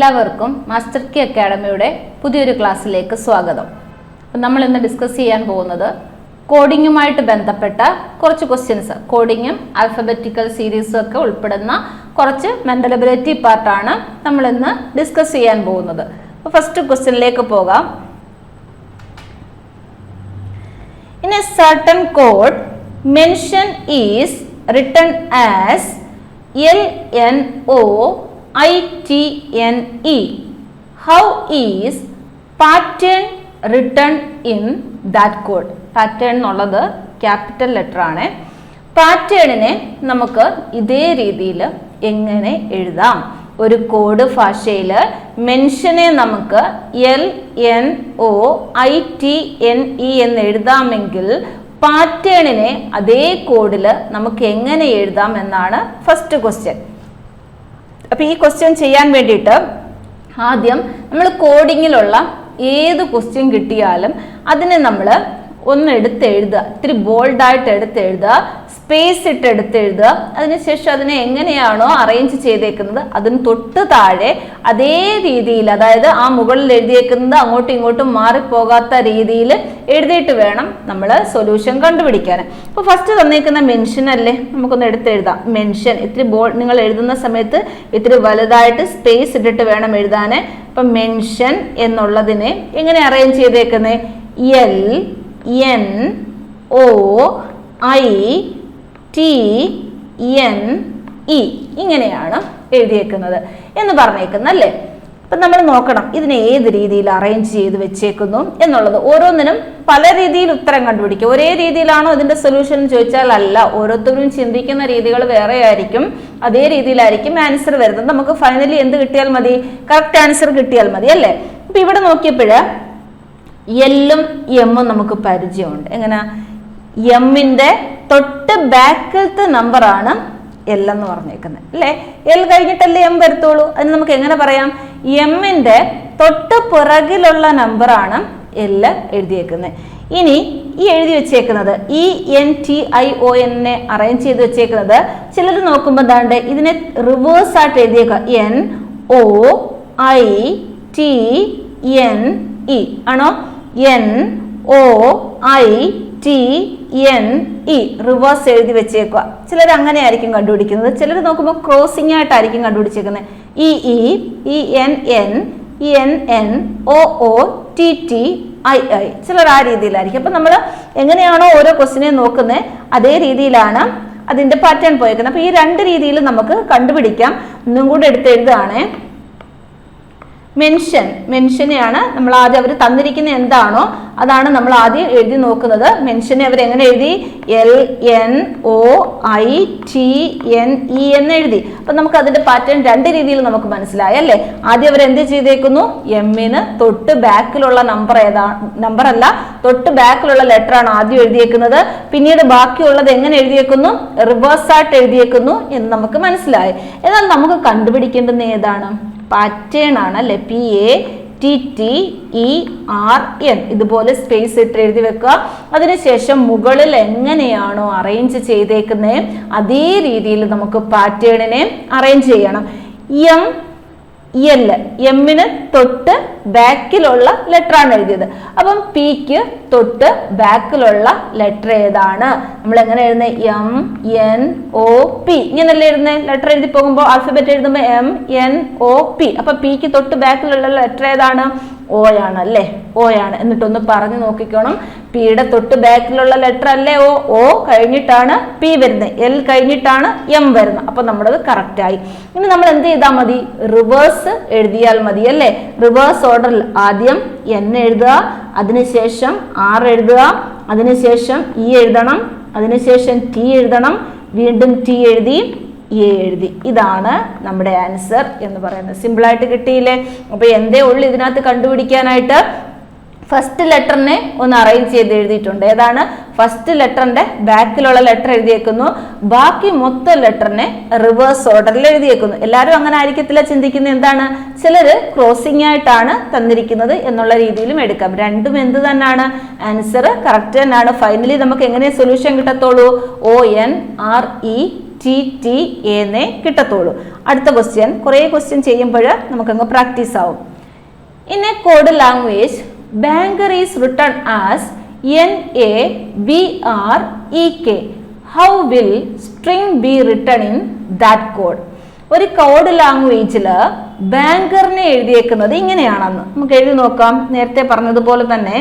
എല്ലാവർക്കും മാസ്റ്റർ കി അക്കാഡമിയുടെ പുതിയൊരു ക്ലാസ്സിലേക്ക് സ്വാഗതം. നമ്മൾ ഇന്ന് ഡിസ്കസ് ചെയ്യാൻ പോകുന്നത് കോഡിങ്ങുമായിട്ട് ബന്ധപ്പെട്ട കുറച്ച് ക്വസ്റ്റ്യൻസ്, കോഡിങ്ങും ആൽഫബറ്റിക്കൽ സീരീസും ഒക്കെ ഉൾപ്പെടുന്ന കുറച്ച് മെന്റൽ എബിലിറ്റി പാർട്ടാണ് നമ്മൾ ഇന്ന് ഡിസ്കസ് ചെയ്യാൻ പോകുന്നത്. അപ്പോൾ ഫസ്റ്റ് ക്വസ്റ്റ്യനിലേക്ക് പോകാം. In a certain code, mention is written as LNOITNE. How is pattern written in that code? Pattern എന്നുള്ളത് ക്യാപിറ്റൽ ലെറ്റർ ആണ്. പാറ്റേണിനെ നമുക്ക് ഇതേ രീതിയിൽ എങ്ങനെ എഴുതാം? ഒരു കോഡ് ഭാഷയിൽ മെൻഷനെ നമുക്ക് LNOITNE എന്ന് എഴുതാമെങ്കിൽ പാറ്റേണിനെ അതേ കോഡിൽ നമുക്ക് എങ്ങനെ എഴുതാം എന്നാണ് ഫസ്റ്റ് ക്വസ്റ്റ്യൻ. അപ്പോൾ ഈ ക്വസ്റ്റ്യൻ ചെയ്യാൻ വേണ്ടിയിട്ട് ആദ്യം നമ്മൾ കോഡിങ്ങിലുള്ള ഏത് ക്വസ്റ്റ്യൻ കിട്ടിയാലും അതിനെ നമ്മൾ ഒന്ന് എടുത്തെഴുതുക, ഇത്തിരി ബോൾഡായിട്ട് എടുത്തെഴുതുക, സ്പേസ് ഇട്ട് എടുത്തെഴുതുക. അതിനുശേഷം അതിനെ എങ്ങനെയാണോ അറേഞ്ച് ചെയ്തേക്കുന്നത് അതിന് തൊട്ട് താഴെ അതേ രീതിയിൽ, അതായത് ആ മുകളിൽ എഴുതിയേക്കുന്നത് അങ്ങോട്ടും ഇങ്ങോട്ടും മാറിപ്പോകാത്ത രീതിയിൽ എഴുതിയിട്ട് വേണം നമ്മൾ സൊല്യൂഷൻ കണ്ടുപിടിക്കാൻ. അപ്പോൾ ഫസ്റ്റ് തന്നേക്കുന്ന മെൻഷൻ അല്ലേ, നമുക്കൊന്ന് എടുത്തെഴുതാം. മെൻഷൻ ഇത്തിരി നിങ്ങൾ എഴുതുന്ന സമയത്ത് ഇത്തിരി വലുതായിട്ട് സ്പേസ് ഇട്ടിട്ട് വേണം എഴുതാൻ. അപ്പം മെൻഷൻ എന്നുള്ളതിനെ എങ്ങനെ അറേഞ്ച് ചെയ്തേക്കുന്നത്? LNOITNE ഇങ്ങനെയാണ് എഴുതിയേക്കുന്നത് എന്ന് പറഞ്ഞേക്കുന്നത് അല്ലേ. അപ്പം നമ്മൾ നോക്കണം ഇതിനെ ഏത് രീതിയിൽ അറേഞ്ച് ചെയ്ത് വെച്ചേക്കുന്നു എന്നുള്ളത്. ഓരോന്നിനും പല രീതിയിൽ ഉത്തരം കണ്ടുപിടിക്കും. ഒരേ രീതിയിലാണോ ഇതിന്റെ സൊല്യൂഷൻ ചോദിച്ചാൽ അല്ല, ഓരോരുത്തരും ചിന്തിക്കുന്ന രീതികൾ വേറെ ആയിരിക്കും. അതേ രീതിയിലായിരിക്കും ആൻസർ വരുന്നത്. നമുക്ക് ഫൈനലി എന്ത് കിട്ടിയാൽ മതി? കറക്റ്റ് ആൻസർ കിട്ടിയാൽ മതി അല്ലേ. അപ്പം ഇവിടെ നോക്കിയപ്പോഴ് എല്ലും എമ്മും നമുക്ക് പരിചയമുണ്ട്. എങ്ങനെ? എമ്മിന്റെ തൊട്ട് ബാക്കിലത്തെ നമ്പറാണ് എൽ എന്ന് പറഞ്ഞേക്കുന്നത് അല്ലേ. എൽ കഴിഞ്ഞിട്ടല്ലേ എം വരത്തുള്ളൂ. അതിന് നമുക്ക് എങ്ങനെ പറയാം? എമ്മിന്റെ തൊട്ട് പുറകിലുള്ള നമ്പറാണ് എൽ എഴുതിയേക്കുന്നത്. ഇനി ഈ എഴുതി വെച്ചേക്കുന്നത് ENTION അറേഞ്ച് ചെയ്ത് വെച്ചേക്കുന്നത് ചിലർ നോക്കുമ്പോൾ ദാണ്ട് ഇതിനെ റിവേഴ്സ് ആയിട്ട് എഴുതിയേക്കുക. NOITNE ആണോ? NOITNE റിവേഴ്സ് എഴുതി വെച്ചേക്കുക. ചിലർ അങ്ങനെ ആയിരിക്കും കണ്ടുപിടിക്കുന്നത്. ചിലർ നോക്കുമ്പോൾ ക്രോസിംഗ് ആയിട്ടായിരിക്കും കണ്ടുപിടിച്ചേക്കുന്നത്. EENNOOTTII ചിലർ ആ രീതിയിലായിരിക്കും. അപ്പം നമ്മൾ എങ്ങനെയാണോ ഓരോ ക്വസ്റ്റിനെ നോക്കുന്നത് അതേ രീതിയിലാണ് അതിൻ്റെ പാറ്റേൺ പോയേക്കുന്നത്. അപ്പം ഈ രണ്ട് രീതിയിൽ നമുക്ക് കണ്ടുപിടിക്കാം. ഒന്നും കൂടെ എടുത്ത് എഴുതുകയാണേ. മെൻഷനെയാണ് നമ്മൾ ആദ്യം അവർ തന്നിരിക്കുന്ന എന്താണോ അതാണ് നമ്മൾ ആദ്യം എഴുതി നോക്കുന്നത്. മെൻഷനെ അവർ എങ്ങനെ എഴുതി? LNOITNE എന്ന് എഴുതി. അപ്പൊ നമുക്ക് അതിന്റെ പാറ്റേൺ രണ്ട് രീതിയിൽ നമുക്ക് മനസ്സിലായി അല്ലേ. ആദ്യം അവർ എന്ത് ചെയ്തേക്കുന്നു? എമ്മിന് തൊട്ട് ബാക്കിലുള്ള നമ്പർ അല്ല, തൊട്ട് ബാക്കിലുള്ള ലെറ്റർ ആണ് ആദ്യം എഴുതിയേക്കുന്നത്. പിന്നീട് ബാക്കിയുള്ളത് എങ്ങനെ എഴുതിയേക്കുന്നു? റിവേഴ്സ് ആയിട്ട് എഴുതിയേക്കുന്നു എന്ന് നമുക്ക് മനസ്സിലായി. എന്നാൽ നമുക്ക് കണ്ടുപിടിക്കേണ്ടുന്ന ഏതാണ്? പാറ്റേൺ ആണ് അല്ലെ. PATTERN ഇതുപോലെ സ്പേസ് ഇട്ട് എഴുതി വെക്കുക. അതിനുശേഷം മുകളിൽ എങ്ങനെയാണോ അറേഞ്ച് ചെയ്തേക്കുന്നത് അതേ രീതിയിൽ നമുക്ക് പാറ്റേണിനെ അറേഞ്ച് ചെയ്യണം. എമ്മിന് തൊട്ട് ബാക്കിലുള്ള ലെറ്റർ ആണ് എഴുതിയത്. അപ്പം പിക്ക് തൊട്ട് ബാക്കിലുള്ള ലെറ്റർ ഏതാണ്? നമ്മൾ എങ്ങനെ എഴുതുന്നത്? MNOP ഇങ്ങനല്ലേ എഴുതുന്നത്. ലെറ്റർ എഴുതി പോകുമ്പോൾ ആൽഫബറ്റ് എഴുതുമ്പോൾ MNOP. അപ്പൊ പിക്ക് തൊട്ട് ബാക്കിലുള്ള ലെറ്റർ ഏതാണ്? O ആണ് അല്ലേ. O ആണ്. എന്നിട്ടൊന്ന് പറഞ്ഞു നോക്കിക്കോണം. പിയുടെ തൊട്ട് ബാക്കിലുള്ള ലെറ്റർ അല്ലേ O? O കഴിഞ്ഞിട്ടാണ് P വരുന്നത്, L കഴിഞ്ഞിട്ടാണ് M വരുന്നത്. അപ്പൊ നമ്മളത് കറക്റ്റ് ആയി. ഇനി നമ്മൾ എന്ത് ചെയ്താൽ മതി? റിവേഴ്സ് എഴുതിയാൽ മതി അല്ലേ. റിവേഴ്സ് ഓർഡറിൽ ആദ്യം N എഴുതുക, അതിനുശേഷം R എഴുതുക, അതിനുശേഷം E എഴുതണം, അതിനുശേഷം T എഴുതണം, വീണ്ടും T എഴുതി, A എഴുതി. ഇതാണ് നമ്മുടെ ആൻസർ എന്ന് പറയുന്നത്. സിമ്പിളായിട്ട് കിട്ടിയില്ലേ? അപ്പോൾ എന്തേ ഉള്ളൂ ഇതിനകത്ത് കണ്ടുപിടിക്കാനായിട്ട്? ഫസ്റ്റ് ലെറ്ററിനെ ഒന്ന് അറേഞ്ച് ചെയ്ത് എഴുതിയിട്ടുണ്ട്. ഏതാണ്? ഫസ്റ്റ് ലെറ്ററിന്റെ ബാക്കിലുള്ള ലെറ്റർ എഴുതിയേക്കുന്നു. ബാക്കി മൊത്തം ലെറ്ററിനെ റിവേഴ്സ് ഓർഡറിൽ എഴുതിയേക്കുന്നു. എല്ലാവരും അങ്ങനെ ആയിരിക്കത്തില്ല ചിന്തിക്കുന്നത്. എന്താണ്? ചിലർ ക്രോസിംഗ് ആയിട്ടാണ് തന്നിരിക്കുന്നത് എന്നുള്ള രീതിയിലും എടുക്കാം. രണ്ടും എന്ത് തന്നെയാണ്? ആൻസർ കറക്റ്റ് തന്നെയാണ്. ഫൈനലി നമുക്ക് എങ്ങനെ സൊല്യൂഷൻ കിട്ടത്തുള്ളൂ? ONRE ടി ടി എന്നേ കിട്ടത്തുള്ളൂ. അടുത്ത ക്വസ്റ്റ്യൻ, കുറേ ക്വസ്റ്റ്യൻ ചെയ്യുമ്പോൾ നമുക്കങ്ങ് പ്രാക്ടീസ് ആവും. In A code language banker is written as NABREK. How will string be written in that code? ഒരു കോഡ് ലാംഗ്വേജിൽ ബാങ്കറിനെ എഴുതിയേക്കുന്നത് ഇങ്ങനെയാണെന്ന് നമുക്ക് എഴുതി നോക്കാം. നേരത്തെ പറഞ്ഞതുപോലെ തന്നെ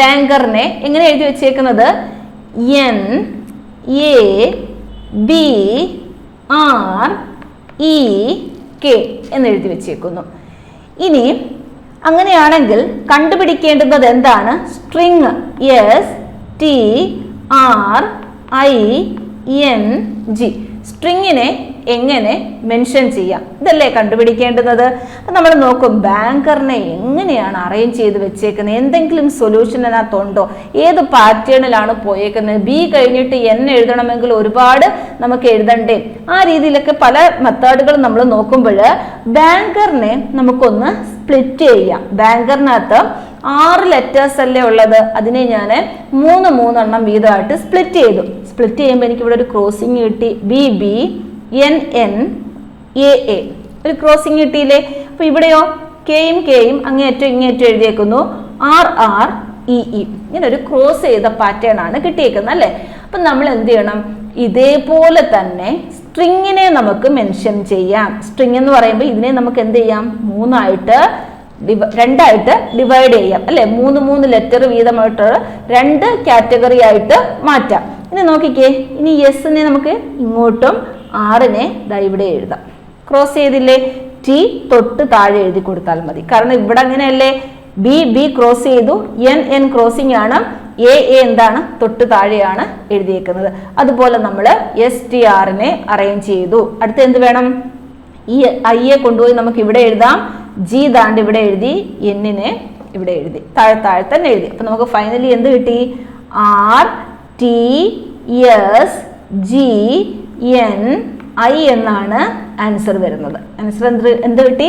ബാങ്കറിനെ എങ്ങനെ എഴുതി വെച്ചേക്കുന്നത്? NABREK എന്ന് എഴുതി വെച്ചേക്കുന്നു. ഇനി അങ്ങനെയാണെങ്കിൽ കണ്ടുപിടിക്കേണ്ടുന്നത് എന്താണ്? String STRING. സ്ട്രിങ്ങിനെ എങ്ങനെ മെൻഷൻ ചെയ്യാം, ഇതല്ലേ കണ്ടുപിടിക്കേണ്ടുന്നത്. നമ്മൾ നോക്കും ബാങ്കറിനെ എങ്ങനെയാണ് അറേഞ്ച് ചെയ്ത് വെച്ചേക്കുന്നത്, എന്തെങ്കിലും സൊല്യൂഷൻ അതിനകത്തുണ്ടോ, ഏത് പാറ്റേണിലാണ് പോയേക്കുന്നത്. ബി കഴിഞ്ഞിട്ട് N എഴുതണമെങ്കിൽ ഒരുപാട് നമുക്ക് എഴുതണ്ടേ. ആ രീതിയിലൊക്കെ പല മെത്തേഡുകൾ നമ്മൾ നോക്കുമ്പോൾ ബാങ്കറിനെ നമുക്കൊന്ന് സ്പ്ലിറ്റ് ചെയ്യാം. ബാങ്കറിനകത്ത് 6 ലെറ്റേഴ്സ് അല്ലേ ഉള്ളത്, അതിനെ ഞാൻ 3 വീതമായിട്ട് സ്പ്ലിറ്റ് ചെയ്തു. സ്പ്ലിറ്റ് ചെയ്യുമ്പോൾ എനിക്ക് ഇവിടെ ഒരു ക്രോസിങ് കിട്ടി, BBNNAA ഒരു ക്രോസിങ് കിട്ടിയില്ലേ. അപ്പൊ ഇവിടെയോ കെയും അങ്ങേയറ്റം ഇങ്ങേറ്റം എഴുതിയേക്കുന്നു, RREE ഇങ്ങനെ ഒരു ക്രോസ് ചെയ്ത പാറ്റേൺ ആണ് കിട്ടിയേക്കുന്നത് അല്ലേ. അപ്പൊ നമ്മൾ എന്ത് ചെയ്യണം? ഇതേപോലെ തന്നെ സ്ട്രിങ്ങിനെ നമുക്ക് മെൻഷൻ ചെയ്യാം. സ്ട്രിങ് എന്ന് പറയുമ്പോൾ ഇതിനെ നമുക്ക് എന്ത് ചെയ്യാം? 2 ഡിവൈഡ് ചെയ്യാം അല്ലെ. 3 ലെറ്റർ വീതമായിട്ട് 2 കാറ്റഗറി ആയിട്ട് മാറ്റാം. ഇനി നോക്കിക്കേ, ഇനി എസിനെ നമുക്ക് ഇങ്ങോട്ടും ആറിനെ ഇവിടെ എഴുതാം. ക്രോസ് ചെയ്തില്ലേ? ടി തൊട്ട് താഴെ എഴുതി കൊടുത്താൽ മതി. കാരണം ഇവിടെ അങ്ങനെയല്ലേ, ബി ക്രോസ് ചെയ്തു, N ക്രോസിംഗ് ആണ്, A എന്താണ് തൊട്ട് താഴെയാണ് എഴുതിയേക്കുന്നത്. അതുപോലെ നമ്മൾ STRനെ അറേഞ്ച് ചെയ്തു. അടുത്ത എന്ത് വേണം? ഈ ഐയെ കൊണ്ടുപോയി നമുക്ക് ഇവിടെ എഴുതാം. G ദാണ്ട് ഇവിടെ എഴുതി, Nനെ ഇവിടെ എഴുതി, താഴെ തന്നെ എഴുതി. അപ്പൊ നമുക്ക് ഫൈനലി എന്ത് കിട്ടി? RTSGNI എന്നാണ് ആൻസർ വരുന്നത്. ആൻസർ എന്ത് കിട്ടി?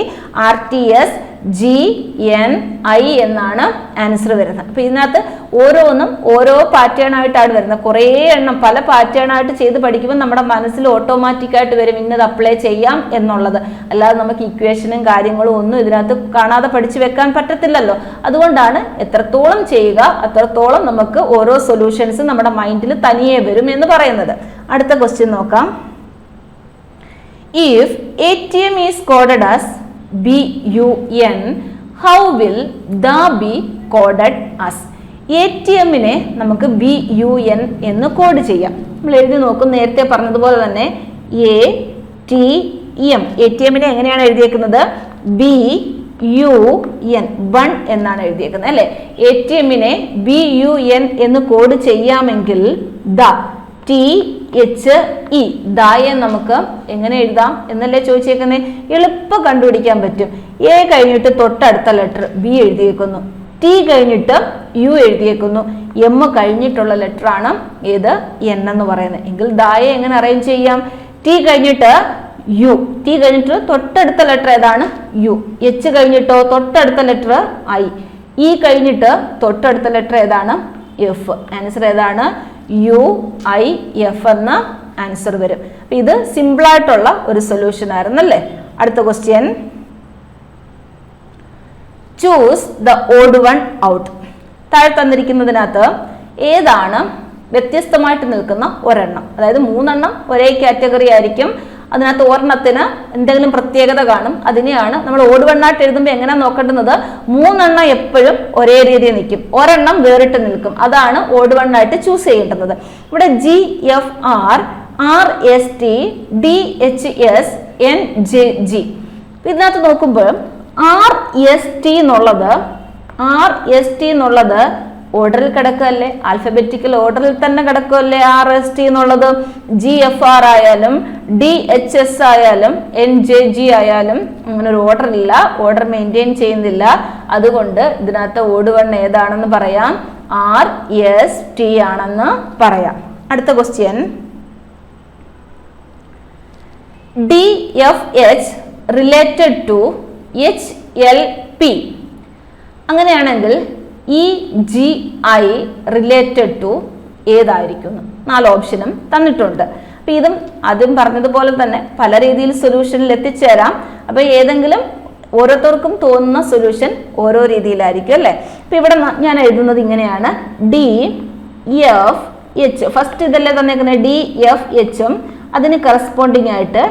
RTSGNI എന്നാണ് ആൻസർ വരുന്നത്. അപ്പൊ ഇതിനകത്ത് ഓരോന്നും ഓരോ പാറ്റേൺ ആയിട്ടാണ് വരുന്നത്. കുറേ എണ്ണം പല പാറ്റേൺ ആയിട്ട് ചെയ്ത് പഠിക്കുമ്പോൾ നമ്മുടെ മനസ്സിൽ ഓട്ടോമാറ്റിക്കായിട്ട് വരും ഇന്നത് അപ്ലൈ ചെയ്യാം എന്നുള്ളത്. അല്ലാതെ നമുക്ക് ഇക്വേഷനും കാര്യങ്ങളും ഒന്നും ഇതിനകത്ത് കാണാതെ പഠിച്ചു വെക്കാൻ പറ്റത്തില്ലല്ലോ. അതുകൊണ്ടാണ് എത്രത്തോളം ചെയ്യുക അത്രത്തോളം നമുക്ക് ഓരോ സൊല്യൂഷൻസ് നമ്മുടെ മൈൻഡിൽ തനിയെ വരും എന്ന് പറയുന്നത്. അടുത്ത ക്വസ്റ്റ്യൻ നോക്കാം. If ATM is coded as BUN, how will the be coded as? ATMനെ നമുക്ക് BUN എന്ന് കോഡ് ചെയ്യാം. നമ്മൾ എഴുതി നോക്കും. നേരത്തെ പറഞ്ഞതുപോലെ തന്നെ ATMനെ എങ്ങനെയാണ് എഴുതിയേക്കുന്നത്? BUN 1 എന്നാണ് എഴുതിയേക്കുന്നത് അല്ലെ. ATMനെ BUN എന്ന് കോഡ് ചെയ്യാമെങ്കിൽ THE ദായെ നമുക്ക് എങ്ങനെ എഴുതാം എന്നല്ലേ ചോദിച്ചേക്കുന്നത്. എളുപ്പം കണ്ടുപിടിക്കാൻ പറ്റും. A കഴിഞ്ഞിട്ട് തൊട്ടടുത്ത ലെറ്റർ B എഴുതിയേക്കുന്നു, T കഴിഞ്ഞിട്ട് U എഴുതിയേക്കുന്നു, M കഴിഞ്ഞിട്ടുള്ള ലെറ്റർ ആണ് ഏത്? N എന്ന് പറയുന്നത്. എങ്കിൽ ദായെ എങ്ങനെ അറേഞ്ച് ചെയ്യാം? T കഴിഞ്ഞിട്ട് U, T കഴിഞ്ഞിട്ട് തൊട്ടടുത്ത ലെറ്റർ ഏതാണ്? U. H കഴിഞ്ഞിട്ടോ തൊട്ടടുത്ത ലെറ്റർ I, E കഴിഞ്ഞിട്ട് തൊട്ടടുത്ത ലെറ്റർ ഏതാണ്? F. ആൻസർ ഏതാണ്? UIF എന്ന ആൻസർ വരും. ഇത് സിമ്പിൾ ആയിട്ടുള്ള ഒരു സൊല്യൂഷൻ ആയിരുന്നല്ലേ. അടുത്ത question, choose the odd one out. താഴെ തന്നിരിക്കുന്നതിനകത്ത് ഏതാണ് വ്യത്യസ്തമായിട്ട് നിൽക്കുന്ന ഒരെണ്ണം? അതായത് 3 ഒരേ കാറ്റഗറി ആയിരിക്കും, അതിനകത്ത് ഒരെണ്ണത്തിന് എന്തെങ്കിലും പ്രത്യേകത കാണും. അതിനെയാണ് നമ്മൾ ഓഡ് വണ്ണായിട്ട് എഴുതുമ്പോൾ എങ്ങനെ നോക്കേണ്ടുന്നത്? 3 എപ്പോഴും ഒരേ രീതിയിൽ നിൽക്കും, ഒരെണ്ണം വേറിട്ട് നിൽക്കും. അതാണ് ഓഡ് വണ്ണായിട്ട് ചൂസ് ചെയ്യേണ്ടത്. ഇവിടെ GFR, RST, DHS, NJG. ഇതിനകത്ത് നോക്കുമ്പോൾ RST എന്നുള്ളത് ഓർഡറിൽ കിടക്കല്ലേ, ആൽഫബറ്റിക്കൽ ഓർഡറിൽ തന്നെ കിടക്കുമല്ലേ RST എന്നുള്ളത്. GFR ആയാലും DHS ആയാലും NJG ആയാലും അങ്ങനെ ഒരു ഓർഡർ ഇല്ല, ഓർഡർ മെയിൻറ്റെയിൻ ചെയ്യുന്നില്ല. അതുകൊണ്ട് ഇതിനകത്ത് ഓഡ് വൺ ഏതാണെന്ന് പറയാം? RST ആണെന്ന് പറയാം. അടുത്ത question, DFH related to HLP. അങ്ങനെയാണെങ്കിൽ EGI റിലേറ്റഡ് ടു ഏതായിരിക്കും? 4 ഓപ്ഷനും തന്നിട്ടുണ്ട്. അപ്പൊ ഇതും ആദ്യം പറഞ്ഞതുപോലെ തന്നെ പല രീതിയിൽ സൊല്യൂഷനിൽ എത്തിച്ചേരാം. അപ്പൊ ഏതെങ്കിലും ഓരോരുത്തർക്കും തോന്നുന്ന സൊല്യൂഷൻ ഓരോ രീതിയിലായിരിക്കും അല്ലെ. അപ്പൊ ഇവിടെ ഞാൻ എഴുതുന്നത് ഇങ്ങനെയാണ്: ഡി എഫ് എച്ച്. ഫസ്റ്റ് ഇതല്ലേ തന്നേക്കുന്നത്, ഡി എഫ് എച്ചും അതിന് കറസ്പോണ്ടിങ് ആയിട്ട്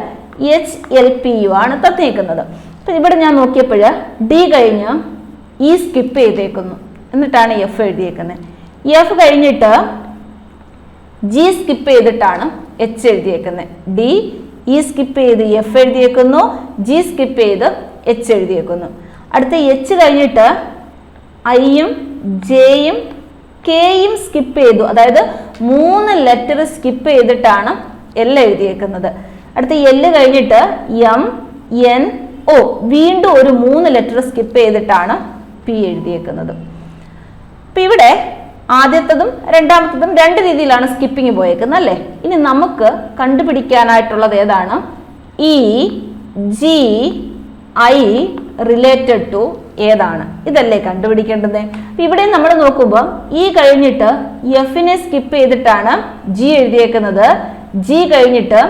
എച്ച് എൽ പി യു ആണ് തന്നേക്കുന്നത്. അപ്പൊ ഇവിടെ ഞാൻ നോക്കിയപ്പോൾ ഡി കഴിഞ്ഞ് ഇ സ്കിപ്പ് ചെയ്തേക്കുന്നു, എന്നിട്ടാണ് എഫ് എഴുതിയേക്കുന്നത്. എഫ് കഴിഞ്ഞിട്ട് ജി സ്കിപ്പ് ചെയ്തിട്ടാണ് എച്ച് എഴുതിയേക്കുന്നത്. ഡി ഇ സ്കിപ്പ് ചെയ്ത് എഫ് എഴുതിയേക്കുന്നു, ജി സ്കിപ്പ് ചെയ്ത് എച്ച് എഴുതിയേക്കുന്നു. അടുത്ത എച്ച് കഴിഞ്ഞിട്ട് ഐയും ജെയും കെയും സ്കിപ്പ് ചെയ്തു, അതായത് 3 ലെറ്റർ സ്കിപ്പ് ചെയ്തിട്ടാണ് എൽ എഴുതിയേക്കുന്നത്. അടുത്ത എല് കഴിഞ്ഞിട്ട് എം എൻ ഒ, വീണ്ടും ഒരു 3 ലെറ്റർ സ്കിപ്പ് ചെയ്തിട്ടാണ് പി എഴുതിയേക്കുന്നത്. അപ്പൊ ഇവിടെ ആദ്യത്തതും രണ്ടാമത്തതും 2 രീതിയിലാണ് സ്കിപ്പിങ് പോയേക്കുന്നത് അല്ലേ. ഇനി നമുക്ക് കണ്ടുപിടിക്കാനായിട്ടുള്ളത് ഏതാണ്? E G I related to ഏതാണ്, ഇതല്ലേ കണ്ടുപിടിക്കേണ്ടത്. ഇവിടെ നമ്മൾ നോക്കുമ്പോൾ ഇ കഴിഞ്ഞിട്ട് എഫിനെ സ്കിപ്പ് ചെയ്തിട്ടാണ് ജി എഴുതിയേക്കുന്നത്, ജി കഴിഞ്ഞിട്ട്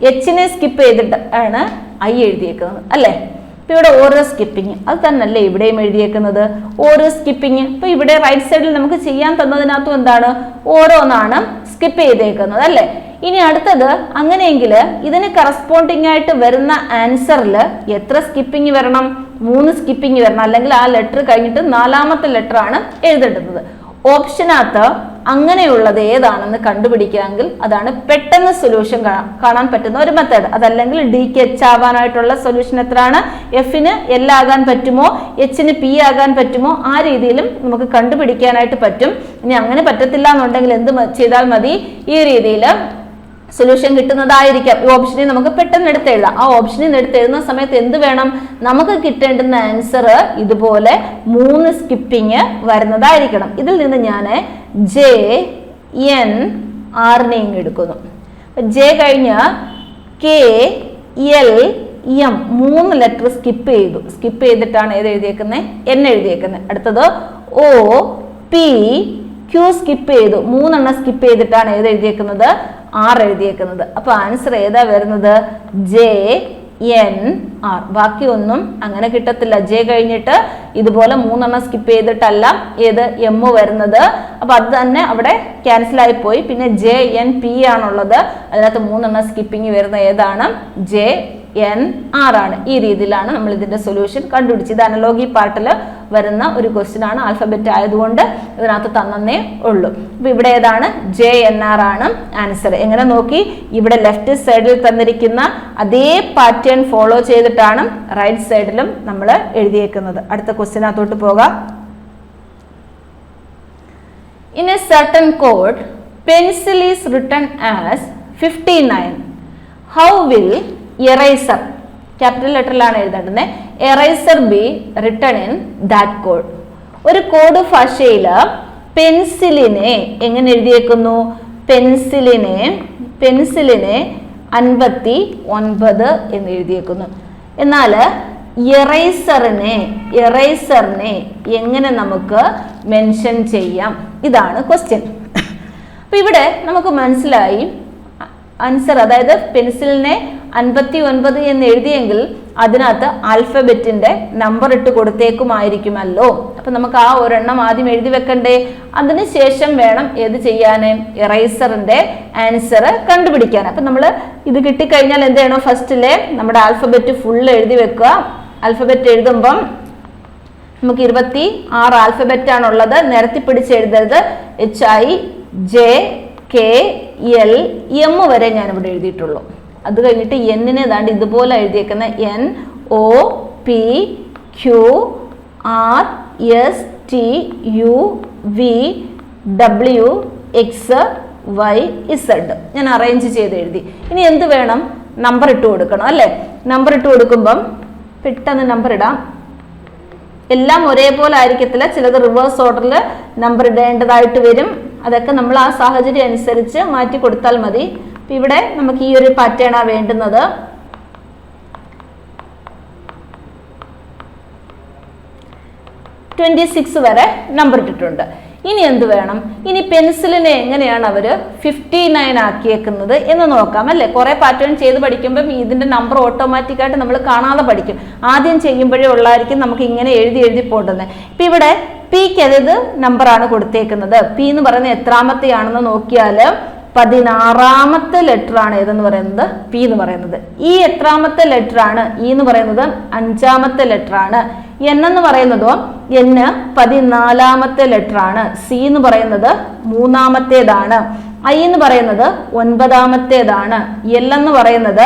എച്ചിനെ സ്കിപ്പ് ചെയ്തിട്ടാണ് ഐ എഴുതിയേക്കുന്നത് അല്ലേ. ഇപ്പൊ ഇവിടെ ഓരോ സ്കിപ്പിങ് അത് തന്നെയല്ലേ ഇവിടെയും എഴുതിയേക്കുന്നത്, ഓരോ സ്കിപ്പിങ്. ഇപ്പൊ ഇവിടെ റൈറ്റ് സൈഡിൽ നമുക്ക് ചെയ്യാൻ തന്നതിനകത്തും എന്താണ്, ഓരോന്നാണ് സ്കിപ്പ് ചെയ്തേക്കുന്നത് അല്ലേ. ഇനി അടുത്തത് അങ്ങനെയെങ്കിൽ ഇതിന് കറസ്പോണ്ടിങ് ആയിട്ട് വരുന്ന ആൻസറിൽ എത്ര സ്കിപ്പിംഗ് വരണം? 3 സ്കിപ്പിംഗ് വരണം, അല്ലെങ്കിൽ ആ ലെറ്റർ കഴിഞ്ഞിട്ട് 4ാമത്തെ ലെറ്റർ ആണ് എഴുതേണ്ടത്. ഓപ്ഷനകത്ത് അങ്ങനെയുള്ളത് ഏതാണെന്ന് കണ്ടുപിടിക്കാമെങ്കിൽ അതാണ് പെട്ടെന്ന് സൊല്യൂഷൻ കാണാൻ പറ്റുന്ന ഒരു മെത്തേഡ്. അതല്ലെങ്കിൽ ഡിക്ക് എച്ച് ആവാനായിട്ടുള്ള സൊല്യൂഷൻ എത്രയാണ്? എഫിന് എൽ ആകാൻ പറ്റുമോ, എച്ചിന് പി ആകാൻ പറ്റുമോ, ആ രീതിയിലും നമുക്ക് കണ്ടുപിടിക്കാനായിട്ട് പറ്റും. ഇനി അങ്ങനെ പറ്റത്തില്ല എന്നുണ്ടെങ്കിൽ എന്ത് ചെയ്താൽ മതി? ഈ രീതിയിൽ സൊല്യൂഷൻ കിട്ടുന്നതായിരിക്കാം. ഈ ഓപ്ഷനിൽ നമുക്ക് പെട്ടെന്ന് എടുത്തെഴുതാം. ആ ഓപ്ഷനിൽ എടുത്തെഴുതുന്ന സമയത്ത് എന്ത് വേണം? നമുക്ക് കിട്ടേണ്ടുന്ന ആൻസർ ഇതുപോലെ 3 സ്കിപ്പിങ് വരുന്നതായിരിക്കണം. ഇതിൽ നിന്ന് ഞാൻ ജെ എൻ ആറിനെയും എടുക്കുന്നു. ജെ കഴിഞ്ഞ് K L M 3 letter skip ചെയ്തു, സ്കിപ്പ് ചെയ്തിട്ടാണ് ഏത് എഴുതിയേക്കുന്നത്? എൻ എഴുതിയേക്കുന്നത്. അടുത്തത് ഒ പി ക്യൂ സ്കിപ്പ് ചെയ്തു, 3 എണ്ണം സ്കിപ്പ് ചെയ്തിട്ടാണ് ഏത് എഴുതിയേക്കുന്നത്? ആർ എഴുതിയേക്കുന്നത്. അപ്പൊ ആൻസർ ഏതാ വരുന്നത്? J N R. ബാക്കി ഒന്നും അങ്ങനെ കിട്ടത്തില്ല. ജെ കഴിഞ്ഞിട്ട് ഇതുപോലെ 3 എണ്ണം സ്കിപ്പ് ചെയ്തിട്ടല്ല ഏത് എം വരുന്നത്. അപ്പൊ അത് തന്നെ അവിടെ ക്യാൻസൽ ആയി പോയി. പിന്നെ ജെ എൻ പി ആണുള്ളത്, അതിനകത്ത് 3 എണ്ണം സ്കിപ്പിംഗ് വരുന്ന ഏതാണ്? ജെ എൻ ആർ ആണ്. ഈ രീതിയിലാണ് നമ്മൾ ഇതിന്റെ സൊല്യൂഷൻ കണ്ടുപിടിച്ചത്. ഇത് അനലോഗി പാർട്ടിൽ വരുന്ന ഒരു ക്വസ്റ്റ്യൻ ആണ്, ആൽഫബറ്റ് ആയതുകൊണ്ട് ഇതിനകത്ത് തന്നേ ഉള്ളൂ. അപ്പൊ ഇവിടെ ഏതാണ്? ജെ എൻ ആർ ആണ് ആൻസർ. എങ്ങനെ നോക്കി? ഇവിടെ ലെഫ്റ്റ് സൈഡിൽ തന്നിരിക്കുന്ന അതേ പാറ്റേൺ ഫോളോ ചെയ്തിട്ടാണ് റൈറ്റ് സൈഡിലും നമ്മൾ എഴുതിയേക്കുന്നത്. അടുത്ത ക്വസ്റ്റ്യനകത്തോട്ട് പോകാം. In a certain code, pencil is written as 59. How will eraser, capital ലെറ്ററിലാണ് എഴുതേണ്ടത്, eraser be written in that code? ഒരു കോഡ് ഭാഷയിൽ പെൻസിലിനെ എങ്ങനെ എഴുതിയേക്കുന്നു? പെൻസിലിനെ 59 എന്ന് എഴുതിയേക്കുന്നു. എന്നാൽ എറൈസറിനെ എങ്ങനെ നമുക്ക് മെൻഷൻ ചെയ്യാം? ഇതാണ് ക്വസ്റ്റ്യൻ. അപ്പൊ ഇവിടെ നമുക്ക് മനസ്സിലായി ആൻസർ, അതായത് പെൻസിലിനെ 59 എന്ന് എഴുതിയെങ്കിൽ അതിനകത്ത് ആൽഫബറ്റിന്റെ നമ്പർ ഇട്ട് കൊടുത്തേക്കുമായിരിക്കുമല്ലോ. അപ്പൊ നമുക്ക് ആ ഒരെണ്ണം ആദ്യം എഴുതി വെക്കണ്ടേ? അതിനുശേഷം വേണം ഏത് ചെയ്യാൻ? എറൈസറിന്റെ ആൻസർ കണ്ടുപിടിക്കാൻ. അപ്പൊ നമ്മൾ ഇത് കിട്ടിക്കഴിഞ്ഞാൽ എന്ത് ചെയ്യണം? ഫസ്റ്റിലെ നമ്മുടെ ആൽഫബറ്റ് ഫുൾ എഴുതി വെക്കുക. ആൽഫബറ്റ് എഴുതുമ്പം നമുക്ക് 26 ആൽഫബറ്റ് ആണുള്ളത്. നിരത്തി പിടിച്ച് എഴുതരുത്. HIJKL വരെ ഞാൻ ഇവിടെ എഴുതിയിട്ടുള്ളൂ. അത് കഴിഞ്ഞിട്ട് എന്നിനെ ദാണ്ട് ഇതുപോലെ എഴുതിയേക്കുന്ന NOPQRSTUVWXYZ ഞാൻ അറേഞ്ച് ചെയ്ത് എഴുതി. ഇനി എന്ത് വേണം? നമ്പർ ഇട്ട് കൊടുക്കണം അല്ലേ. നമ്പർ ഇട്ട് കൊടുക്കുമ്പം പെട്ടെന്ന് നമ്പർ ഇടാം. എല്ലാം ഒരേപോലെ ആയിരിക്കത്തില്ല, ചിലത് റിവേഴ്സ് ഓർഡറിൽ നമ്പർ ഇടേണ്ടതായിട്ട് വരും. അതൊക്കെ നമ്മൾ ആ സാഹചര്യം അനുസരിച്ച് മാറ്റി കൊടുത്താൽ മതി. ഇവിടെ നമുക്ക് ഈ ഒരു പാറ്റേൺ ആണ് വേണ്ടുന്നത്. 26 വരെ നമ്പർ ഇട്ടിട്ടുണ്ട്. ഇനി എന്ത് വേണം? ഇനി പെൻസിലിനെ എങ്ങനെയാണ് അവർ 59 ആക്കിയേക്കുന്നത് എന്ന് നോക്കാം അല്ലേ. കുറെ പാറ്റേൺ ചെയ്ത് പഠിക്കുമ്പോൾ ഇതിന്റെ നമ്പർ ഓട്ടോമാറ്റിക്കായിട്ട് നമ്മൾ കാണാതെ പഠിക്കും. ആദ്യം ചെയ്യുമ്പോഴേ ഉള്ളായിരിക്കും നമുക്ക് ഇങ്ങനെ എഴുതി പോട്ടുന്നത്. ഇപ്പൊ ഇവിടെ പിക്ക് ഏത് നമ്പറാണ് കൊടുത്തേക്കുന്നത്? പി എന്ന് പറയുന്നത് എത്രാമത്തെയാണെന്ന് നോക്കിയാൽ 16ാമത്തെ ലെറ്റർ ആണ് ഏതെന്ന് പറയുന്നത്? പി എന്ന് പറയുന്നത്. ഈ എത്രാമത്തെ ലെറ്റർ ആണ്? ഇ എന്ന് പറയുന്നത് 5ാമത്തെ ലെറ്റർ ആണ്. എൻ എന്ന് പറയുന്നതോ എൻ 14ാമത്തെ ലെറ്റർ ആണ്. സി എന്ന് പറയുന്നത് 3ാമത്തേതാണ്. ഐ എന്ന് പറയുന്നത് 9ാമത്തേതാണ്. എൽ എന്ന് പറയുന്നത്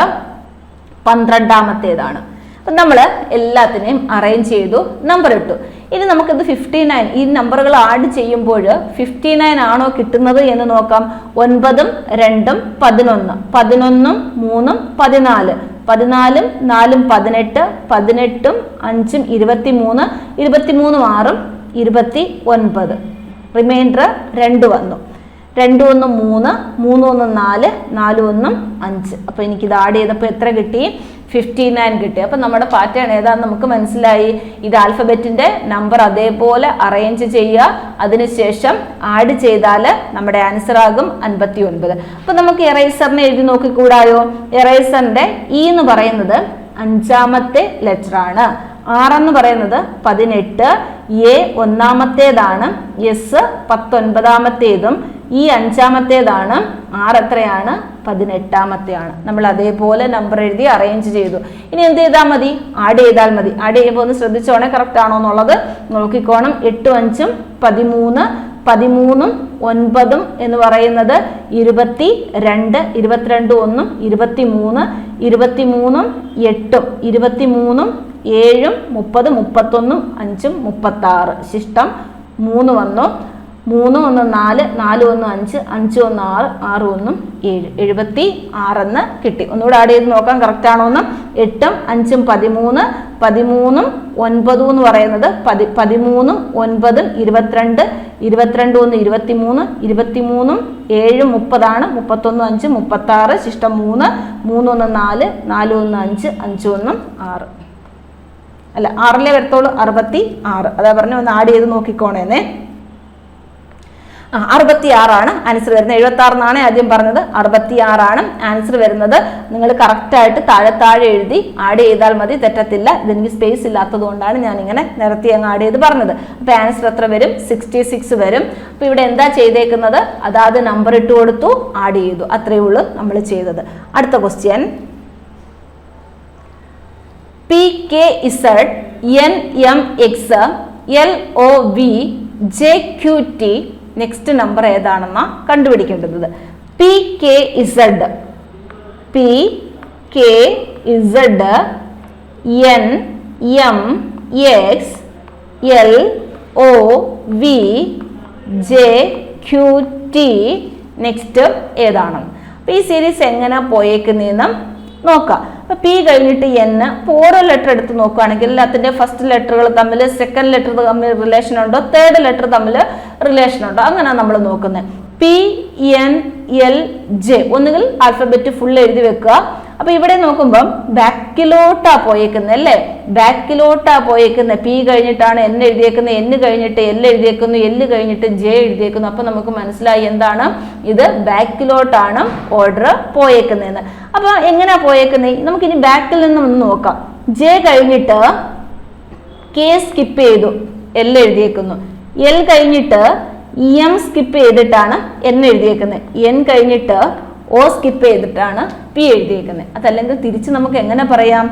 12ാമത്തേതാണ്. അപ്പം നമ്മൾ എല്ലാത്തിനെയും അറേഞ്ച് ചെയ്തു, നമ്പർ ഇട്ടു. ഇനി നമുക്കിത് 59 ഈ നമ്പറുകൾ ആഡ് ചെയ്യുമ്പോൾ 59 ആണോ കിട്ടുന്നത് എന്ന് നോക്കാം. 9ഉം 2ഉം 11, 11ഉം 3ഉം 14, 14ഉം 4ഉം 18, 18ഉം 5ഉം 23, 23ഉം 6ഉം 29. റിമൈൻഡർ 2 വന്നു. 2 1 3, 3 1 4, 4 1 5. അപ്പോൾ എനിക്കിത് ആഡ് ചെയ്തപ്പോൾ എത്ര കിട്ടി? 59 കിട്ടി. അപ്പം നമ്മുടെ പാറ്റേൺ ഏതാണെന്ന് നമുക്ക് മനസ്സിലായി. ഇത് ആൽഫബറ്റിന്റെ നമ്പർ അതേപോലെ അറേഞ്ച് ചെയ്യുക, അതിനുശേഷം ആഡ് ചെയ്താൽ നമ്മുടെ ആൻസർ ആകും 59. അപ്പം നമുക്ക് എറൈസറിനെ എഴുതി നോക്കിക്കൂടായോ? എറൈസറിന്റെ ഇ എന്ന് പറയുന്നത് 5ാമത്തെ ലെറ്റർ ആണ്. ആർ എന്ന് പറയുന്നത് 18, എ 1ാമത്തേതാണ്, എസ് 19ാമത്തേതും, ഈ 5ാമത്തേതാണ്, ആർ എത്രയാണ്? 18ാമത്തെയാണ്. നമ്മൾ അതേപോലെ നമ്പർ എഴുതി അറേഞ്ച് ചെയ്തു. ഇനി എന്ത് ചെയ്താൽ മതി? ആഡ് ചെയ്താൽ മതി. ആഡ് ചെയ്യുമ്പോൾ ഒന്ന് ശ്രദ്ധിച്ചോണേ കറക്റ്റ് ആണോ എന്നുള്ളത് നോക്കിക്കോണം. 8 5 13, 13ഉം 9ഉം എന്ന് പറയുന്നത് 22, 22 1 23, 23ഉം 8ഉം 23ഉം 7ഉം 30, 31ഉം 5ഉം 36. ശിഷ്ടം 3 വന്നു. 3 1 4, 4 1 5, 5 1 6, 6 1 7, 76 എന്ന് കിട്ടി. ഒന്നുകൂടെ ആഡ് ചെയ്ത് നോക്കാം കറക്റ്റ് ആണോ എന്ന്. 8ഉം 5ഉം 13, 13ഉം 9 എന്ന് പറയുന്നത് 13ഉം 9ഉം 22, 22 1 23, 23ഉം 7ഉം 30 ആണ്. 31 5 36. ശിഷ്ടം 3, 3 1 4, 4 1 5, 5 1 6. അല്ല 6 വരത്തോളൂ. 66. അതാ പറഞ്ഞു, ഒന്ന് ആഡ് ചെയ്ത് നോക്കിക്കോണേന്നേ. 66 ആണ് ആൻസർ വരുന്നത്. 76 എന്നാണ് ആദ്യം പറഞ്ഞത്. 66 ആണ് ആൻസർ വരുന്നത്. നിങ്ങൾ കറക്റ്റായിട്ട് താഴെ എഴുതി ആഡ് ചെയ്താൽ മതി, തെറ്റത്തില്ല. ഇതെനിക്ക് സ്പേസ് ഇല്ലാത്തത് കൊണ്ടാണ് ഞാൻ ഇങ്ങനെ നിരത്തി അങ്ങ് ആഡ് ചെയ്ത് പറഞ്ഞത്. അപ്പൊ ആൻസർ എത്ര വരും? 66 വരും. അപ്പൊ ഇവിടെ എന്താ ചെയ്തേക്കുന്നത്? അതാത് നമ്പർ ഇട്ട് കൊടുത്തു, ആഡ് ചെയ്തു. അത്രയേ ഉള്ളൂ നമ്മൾ ചെയ്തത്. അടുത്ത question, PKZ NMX LOV JQT. Next number ഏതാണെന്നാ കണ്ടുപിടിക്കേണ്ടത്. PKZ NMX LOV JQT. Next ഏതാണ്? അപ്പൊ ഈ സീരീസ് എങ്ങനെ പോയേക്കുന്നതെന്ന് നോക്കാം. അപ്പൊ പി കഴിഞ്ഞിട്ട് എൻ, ഓരോ ലെറ്റർ എടുത്ത് നോക്കുകയാണെങ്കിൽ എല്ലാത്തിന്റെ ഫസ്റ്റ് ലെറ്ററുകൾ തമ്മിൽ, സെക്കൻഡ് ലെറ്റർ തമ്മിൽ റിലേഷൻ ഉണ്ടോ, തേർഡ് ലെറ്റർ തമ്മിൽ റിലേഷൻ ഉണ്ടോ, അങ്ങനെ നമ്മൾ നോക്കുന്നത്. PNLJ ഒന്നുകിൽ ആൽഫബറ്റ് ഫുൾ എഴുതി വെക്കുക. അപ്പൊ ഇവിടെ നോക്കുമ്പം ബാക്കിലോട്ടാ പോയേക്കുന്നത് അല്ലേ? ബാക്കിലോട്ടാ പോയേക്കുന്നത്. പി കഴിഞ്ഞിട്ടാണ് എൻ എഴുതിയേക്കുന്നത്, എൻ കഴിഞ്ഞിട്ട് എൽ എഴുതിയേക്കുന്നു, എൽ കഴിഞ്ഞിട്ട് ജെ എഴുതിയേക്കുന്നു. അപ്പൊ നമുക്ക് മനസ്സിലായി എന്താണ് ഇത് ബാക്കിലോട്ടാണ് ഓർഡർ പോയേക്കുന്നതെന്ന്. അപ്പൊ എങ്ങനെയാ പോയേക്കുന്നത്? നമുക്കിനി ബാക്കിൽ നിന്ന് ഒന്ന് നോക്കാം. ജെ കഴിഞ്ഞിട്ട് കെ സ്കിപ്പ് ചെയ്തു, എൽ എഴുതിയേക്കുന്നു. എൽ കഴിഞ്ഞിട്ട് എം സ്കിപ്പ് ചെയ്തിട്ടാണ് എൻ എഴുതിയേക്കുന്നത്. എൻ കഴിഞ്ഞിട്ട് ഓ സ്കിപ്പ് ചെയ്തിട്ടാണ് പി എഴുതിയേക്കുന്നത്. അതല്ലെങ്കിൽ തിരിച്ച് നമുക്ക് എങ്ങനെ പറയാം?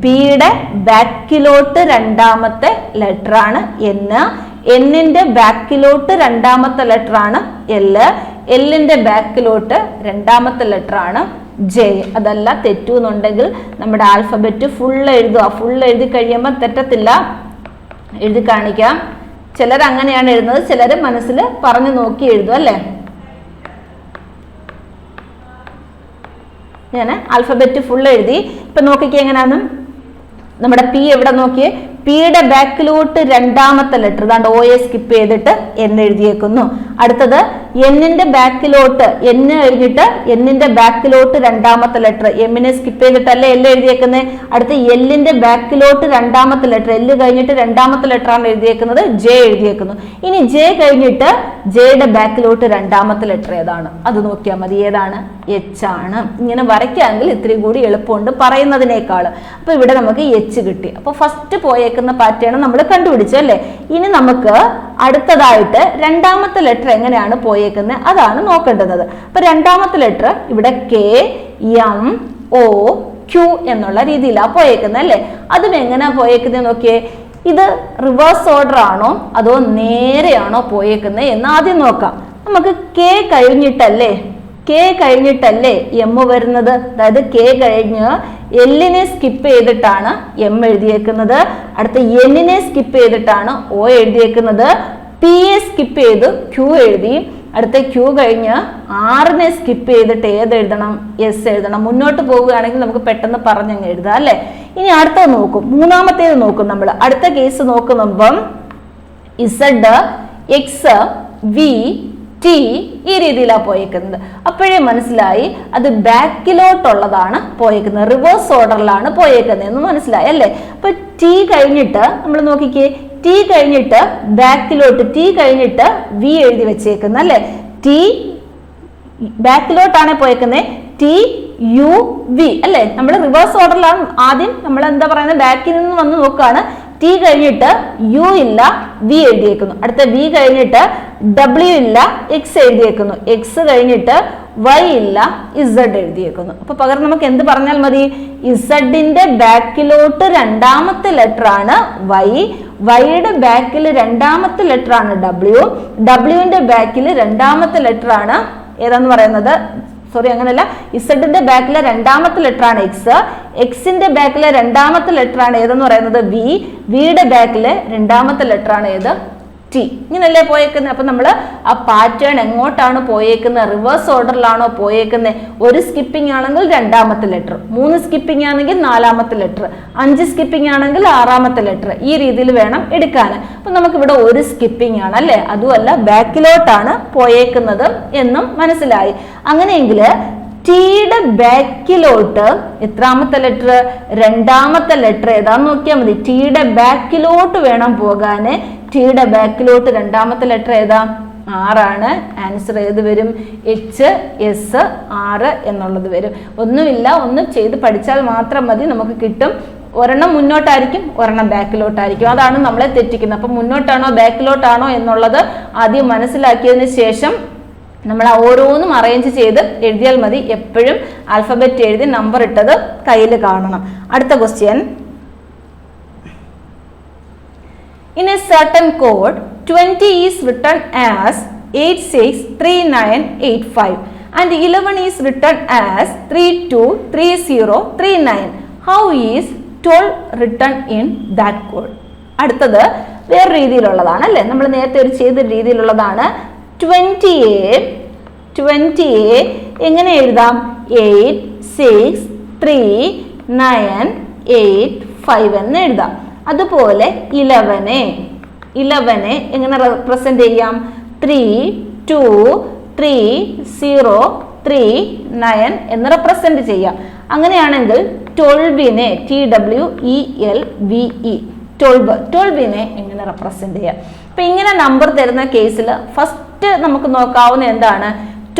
പിയുടെ ബാക്കിലോട്ട് രണ്ടാമത്തെ ലെറ്റർ ആണ് എൻ, എന്നിന്റെ ബാക്കിലോട്ട് രണ്ടാമത്തെ ലെറ്റർ ആണ് എൽ, എല്ലിന്റെ ബാക്കിലോട്ട് രണ്ടാമത്തെ ലെറ്റർ ആണ് ജെ. അതല്ല തെറ്റു എന്നുണ്ടെങ്കിൽ നമ്മുടെ ആൽഫബറ്റ് ഫുൾ എഴുതുക. ഫുൾ എഴുതി കഴിയുമ്പോൾ തെറ്റത്തില്ല, എഴുതി കാണിക്കാം. ചിലർ അങ്ങനെയാണ് എഴുതുന്നത്, ചിലർ മനസ്സിൽ പറഞ്ഞു നോക്കി എഴുതും അല്ലേ. ഞാൻ ആൽഫബറ്റ് ഫുൾ എഴുതി. ഇപ്പൊ നോക്കിക്കേ എങ്ങനെയാന്ന്. നമ്മുടെ പി എവിടെ നോക്കിയേ? പിയുടെ ബാക്കിലോട്ട് രണ്ടാമത്തെ ലെറ്റർ ഇതാണ്ട് ഓ എ സ്കിപ്പ് ചെയ്തിട്ട് എൻ എഴുതിയേക്കുന്നു. അടുത്തത് എന്നിന്റെ ബാക്കിലോട്ട് എന്ന് കഴിഞ്ഞിട്ട് എന്നിന്റെ ബാക്കിലോട്ട് രണ്ടാമത്തെ ലെറ്റർ എമ്മിനെ സ്കിപ്പ് ചെയ്തിട്ടല്ലേ എൽ എഴുതിയേക്കുന്നത്. അടുത്ത എല്ലിന്റെ ബാക്കിലോട്ട് രണ്ടാമത്തെ ലെറ്റർ എല്ല് കഴിഞ്ഞിട്ട് രണ്ടാമത്തെ ലെറ്റർ ആണ് എഴുതിയേക്കുന്നത്, ജെ എഴുതിയേക്കുന്നു. ഇനി ജെ കഴിഞ്ഞിട്ട് ജെയുടെ ബാക്കിലോട്ട് രണ്ടാമത്തെ ലെറ്റർ ഏതാണ്? അത് നോക്കിയാൽ മതി. ഏതാണ്? എച്ച് ആണ്. ഇങ്ങനെ വരയ്ക്കാമെങ്കിൽ ഇത്തിരി കൂടി എളുപ്പമുണ്ട് പറയുന്നതിനേക്കാൾ. അപ്പൊ ഇവിടെ നമുക്ക് എച്ച് കിട്ടി. അപ്പൊ ഫസ്റ്റ് പോയേക്കുന്ന പാറ്റേൺ നമ്മൾ കണ്ടുപിടിച്ചു അല്ലേ. ഇനി നമുക്ക് അടുത്തതായിട്ട് രണ്ടാമത്തെ ലെറ്റർ എങ്ങനെയാണ് പോയേക്കുന്നത് അതാണ് നോക്കേണ്ടത്. അപ്പൊ രണ്ടാമത്തെ ലെറ്റർ ഇവിടെ കെ എം ഒ ക്യു എന്നുള്ള രീതിയിലാണ് പോയേക്കുന്നത് അല്ലേ. അതും എങ്ങനെയാ പോയേക്കുന്നത് നോക്കിയേ. ഇത് റിവേഴ്സ് ഓർഡർ ആണോ അതോ നേരെയാണോ പോയേക്കുന്നത് എന്ന് ആദ്യം നോക്കാം. നമുക്ക് കെ കഴിഞ്ഞിട്ടല്ലേ എം വരുന്നത്. അതായത് കെ കഴിഞ്ഞ് എല്ലിനെ സ്കിപ്പ് ചെയ്തിട്ടാണ് എം എഴുതിയേക്കുന്നത്. അടുത്ത എന്നിനെ സ്കിപ്പ് ചെയ്തിട്ടാണ് ഒ എഴുതിയേക്കുന്നത്. പി എ സ്കിപ്പ് ചെയ്ത് ക്യൂ എഴുതി. അടുത്ത ക്യൂ കഴിഞ്ഞ് ആറിനെ സ്കിപ്പ് ചെയ്തിട്ട് ഏത് എഴുതണം? എസ് എഴുതണം. മുന്നോട്ട് പോവുകയാണെങ്കിൽ നമുക്ക് പെട്ടെന്ന് പറഞ്ഞങ്ങ് എഴുതാം അല്ലെ. ഇനി അടുത്തത് നോക്കും, മൂന്നാമത്തേത് നോക്കും. നമ്മൾ അടുത്ത കേസ് നോക്കുമ്പം ഇസഡ് എക്സ് വി ടി ഈ രീതിയിലാണ് പോയേക്കുന്നത്. അപ്പോഴേ മനസ്സിലായി അത് ബാക്കിലോട്ടുള്ളതാണ് പോയേക്കുന്നത്, റിവേഴ്സ് ഓർഡറിലാണ് പോയേക്കുന്നത് എന്ന് മനസ്സിലായി അല്ലേ. അപ്പൊ ടി കഴിഞ്ഞിട്ട് നമ്മൾ നോക്കിക്കേ, ടി കഴിഞ്ഞിട്ട് ബാക്കിലോട്ട് ടി കഴിഞ്ഞിട്ട് വി എഴുതി വെച്ചേക്കുന്ന അല്ലെ. ടി ബാക്കിലോട്ടാണ് പോയേക്കുന്നത്, ടി യു വി അല്ലെ. നമ്മൾ റിവേഴ്സ് ഓർഡറിലാണ് ആദ്യം നമ്മൾ എന്താ പറയുന്നത്, ബാക്കിൽ നിന്ന് വന്ന് നോക്കുകയാണ്. ടി കഴിഞ്ഞിട്ട് യു ഇല്ല, വി എഴുതിയേക്കുന്നു. അടുത്ത വി കഴിഞ്ഞിട്ട് ഡബ്ല്യു ഇല്ല, എക്സ് എഴുതിയേക്കുന്നു. എക്സ് കഴിഞ്ഞിട്ട് വൈ ഇല്ല, ഇസഡ് എഴുതിയേക്കുന്നു. അപ്പൊ പകരം നമുക്ക് എന്ത് പറഞ്ഞാൽ മതി? ഇസഡിന്റെ ബാക്കിലോട്ട് രണ്ടാമത്തെ ലെറ്റർ ആണ് വൈ, വൈയുടെ ബാക്കിൽ രണ്ടാമത്തെ ലെറ്റർ ആണ് ഡബ്ല്യു, ഡബ്ല്യുവിന്റെ ബാക്കിൽ രണ്ടാമത്തെ ലെറ്റർ ആണ് ഏതാന്ന് പറയുന്നത്, സോറി അങ്ങനെയല്ല, ഇസഡിന്റെ ബാക്കിലെ രണ്ടാമത്തെ ലെറ്റർ ആണ് എക്സ്, എക്സിന്റെ ബാക്കിലെ രണ്ടാമത്തെ ലെറ്റർ ആണ് ഏതെന്ന് പറയുന്നത് വി, വിയുടെ ബാക്കിലെ രണ്ടാമത്തെ ലെറ്റർ ആണ് ഏത്? ടി. ഇങ്ങനല്ലേ പോയേക്കുന്നത്. അപ്പൊ നമ്മൾ ആ പാറ്റേൺ എങ്ങോട്ടാണ് പോയേക്കുന്നത്, റിവേഴ്സ് ഓർഡറിലാണോ പോയേക്കുന്നത്? ഒരു സ്കിപ്പിംഗ് ആണെങ്കിൽ രണ്ടാമത്തെ ലെറ്റർ, 3 സ്കിപ്പിംഗ് ആണെങ്കിൽ 4ാമത്തെ ലെറ്റർ, 5 സ്കിപ്പിംഗ് ആണെങ്കിൽ 6ാമത്തെ ലെറ്റർ, ഈ രീതിയിൽ വേണം എടുക്കാൻ. അപ്പൊ നമുക്ക് ഇവിടെ ഒരു സ്കിപ്പിംഗ് ആണ് അല്ലെ, അതുമല്ല ബാക്കിലോട്ടാണ് പോയേക്കുന്നത് എന്നും മനസ്സിലായി. അങ്ങനെയെങ്കിൽ ടിയുടെ ബാക്കിലോട്ട് എത്രാമത്തെ ലെറ്റർ? രണ്ടാമത്തെ ലെറ്റർ ഏതാന്ന് നോക്കിയാൽ മതി. ടിയുടെ ബാക്കിലോട്ട് വേണം പോകാന്. ടിയുടെ ബാക്കിലോട്ട് രണ്ടാമത്തെ ലെറ്റർ ഏതാ? ആറാണ്. ആൻസർ ഏത് വരും? എച്ച് എസ് 6 എന്നുള്ളത് വരും. ഒന്നുമില്ല, ഒന്ന് ചെയ്ത് പഠിച്ചാൽ മാത്രം മതി, നമുക്ക് കിട്ടും. ഒരെണ്ണം മുന്നോട്ടായിരിക്കും, ഒരെണ്ണം ബാക്കിലോട്ടായിരിക്കും. അതാണ് നമ്മളെ തെറ്റിക്കുന്നത്. അപ്പൊ മുന്നോട്ടാണോ ബാക്കിലോട്ടാണോ എന്നുള്ളത് ആദ്യം മനസ്സിലാക്കിയതിന് ശേഷം നമ്മൾ ഓരോന്നും അറേഞ്ച് ചെയ്ത് എഴുതിയാൽ മതി. എപ്പോഴും ആൽഫബറ്റ് എഴുതി നമ്പർ ഇട്ടത് കയ്യിൽ കാണണം. അടുത്ത question. In a certain code, 20 is written as 863985 and 11 is written as 323039. How is 12 written in that code? അടുത്തത് വേറെ രീതിയിലുള്ളതാണ് അല്ലേ, നമ്മൾ നേരത്തെ ഒരു ചെയ്ത രീതിയിലുള്ളതാണ്. 20 എങ്ങനെ എഴുതാം? 863985 എന്ന് എഴുതാം. അതുപോലെ 11 എങ്ങനെ റെപ്രസെന്റ് ചെയ്യാം? 323039 എന്ന് റെപ്രസെന്റ് ചെയ്യാം. അങ്ങനെയാണെങ്കിൽ 12നെ TWELVE 12നെ എങ്ങനെ റെപ്രസെന്റ് ചെയ്യാം? അപ്പൊ ഇങ്ങനെ നമ്പർ തരുന്ന കേസിൽ ഫസ്റ്റ് നമുക്ക് നോക്കാവുന്ന എന്താണ്?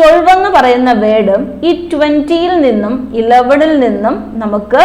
12 എന്ന് പറയുന്ന വേർഡും ഈ 20യിൽ നിന്നും 11ൽ നിന്നും നമുക്ക്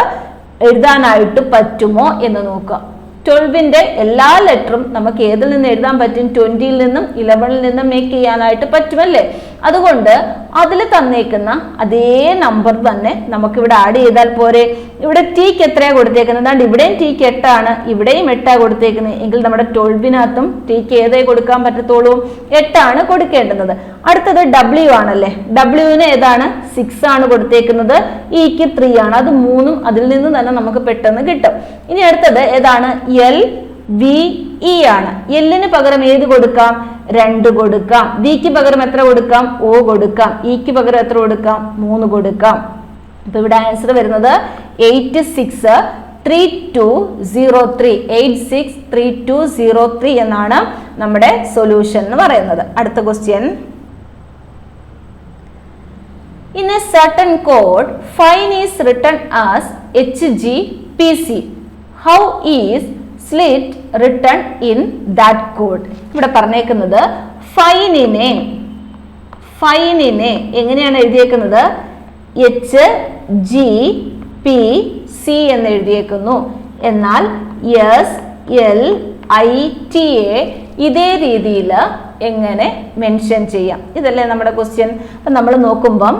എഴുതാനായിട്ട് പറ്റുമോ എന്ന് നോക്കുക. 12ന്റെ എല്ലാ ലെറ്ററും നമുക്ക് ഏതിൽ നിന്ന് എഴുതാൻ പറ്റും? 20യിൽ നിന്നും 11ൽ നിന്നും മേക്ക് ചെയ്യാനായിട്ട് പറ്റുമല്ലേ. അതുകൊണ്ട് അതിൽ തന്നേക്കുന്ന അതേ നമ്പർ തന്നെ നമുക്ക് ഇവിടെ ആഡ് ചെയ്താൽ പോരെ. ഇവിടെ ടീക്ക് എത്രയാണ് കൊടുത്തേക്കുന്നത്? അതുകൊണ്ട് ഇവിടെയും ടീക്ക് 8 ആണ്, ഇവിടെയും 8 കൊടുത്തേക്കുന്നത്. എങ്കിൽ നമ്മുടെ 12നകത്തും ടീക്ക് ഏതേ കൊടുക്കാൻ പറ്റത്തുള്ളൂ? 8 ആണ് കൊടുക്കേണ്ടുന്നത്. അടുത്തത് ഡബ്ല്യു ആണല്ലേ. ഡബ്ല്യുവിന് ഏതാണ്? 6 ആണ് കൊടുത്തേക്കുന്നത്. ഇക്ക് 3 ആണ്, അത് 3ഉം അതിൽ നിന്ന് തന്നെ നമുക്ക് പെട്ടെന്ന് കിട്ടും. ഇനി അടുത്തത് ഏതാണ്? LVE ആണ്. എല്ലിന് പകരം ഏത് കൊടുക്കാം? 2 കൊടുക്കാം. വിക്ക് പകരം എത്ര കൊടുക്കാം? O കൊടുക്കാം. ഇക്ക് പകരം എത്ര കൊടുക്കാം? 3 കൊടുക്കാം. അപ്പൊ ഇവിടെ ആൻസർ വരുന്നത് 86 863203 863203 എന്നാണ് നമ്മുടെ സൊല്യൂഷൻ എന്ന് പറയുന്നത്. അടുത്ത question. In a certain code, fine is written as HGPC. How is slit written in that code? ഇവിടെ പറഞ്ഞേക്കുന്നത് ഫൈനിനെ എങ്ങനെയാണ് എഴുതിയേക്കുന്നത്? HGPC എന്ന് എഴുതിയേക്കുന്നു. എന്നാൽ SLIT ഇതേ രീതിയിൽ എങ്ങനെ മെൻഷൻ ചെയ്യാം? ഇതല്ലേ നമ്മുടെ ക്വസ്റ്റ്യൻ. അപ്പം നമ്മൾ നോക്കുമ്പം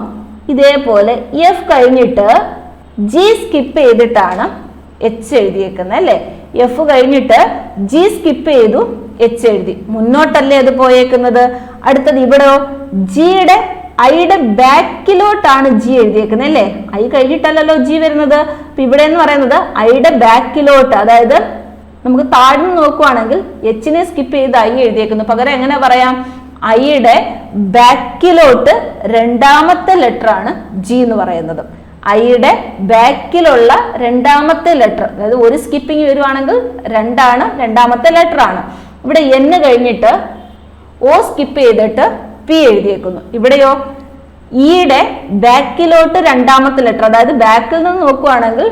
ഇതേപോലെ F കഴിഞ്ഞിട്ട് G സ്കിപ്പ് ചെയ്തിട്ടാണ് H എഴുതിയേക്കുന്നത് അല്ലേ? F കഴിഞ്ഞിട്ട് G സ്കിപ്പ് ചെയ്തു H എഴുതി. മുന്നോട്ടല്ലേ അത് പോയേക്കുന്നത്? അടുത്തത് ഇവിടെയോ ജിയുടെ ഐയുടെ ബാക്കിലോട്ടാണ് G എഴുതിയേക്കുന്നത് അല്ലേ? ഐ കഴിഞ്ഞിട്ടല്ലല്ലോ G വരുന്നത്. അപ്പൊ ഇവിടെ എന്ന് പറയുന്നത് ഐയുടെ ബാക്കിലോട്ട്, അതായത് നമുക്ക് താഴ്ന്നു നോക്കുവാണെങ്കിൽ എച്ചിനെ സ്കിപ്പ് ചെയ്ത് ഐ എഴുതിയേക്കുന്നു. പകരം എങ്ങനെ പറയാം? ഐയുടെ ബാക്കിലോട്ട് രണ്ടാമത്തെ ലെറ്റർ ആണ് G എന്ന് പറയുന്നത്. ഐയുടെ ബാക്കിലുള്ള രണ്ടാമത്തെ ലെറ്റർ, അതായത് ഒരു സ്കിപ്പിംഗ് വരുവാണെങ്കിൽ രണ്ടാണ്, രണ്ടാമത്തെ ലെറ്റർ ആണ്. ഇവിടെ N കഴിഞ്ഞിട്ട് O സ്കിപ്പ് ചെയ്തിട്ട് P എഴുതിയേക്കുന്നു. ഇവിടെയോ ഇയുടെ ബാക്കിലോട്ട് രണ്ടാമത്തെ ലെറ്റർ, അതായത് ബാക്കിൽ നിന്ന് നോക്കുവാണെങ്കിൽ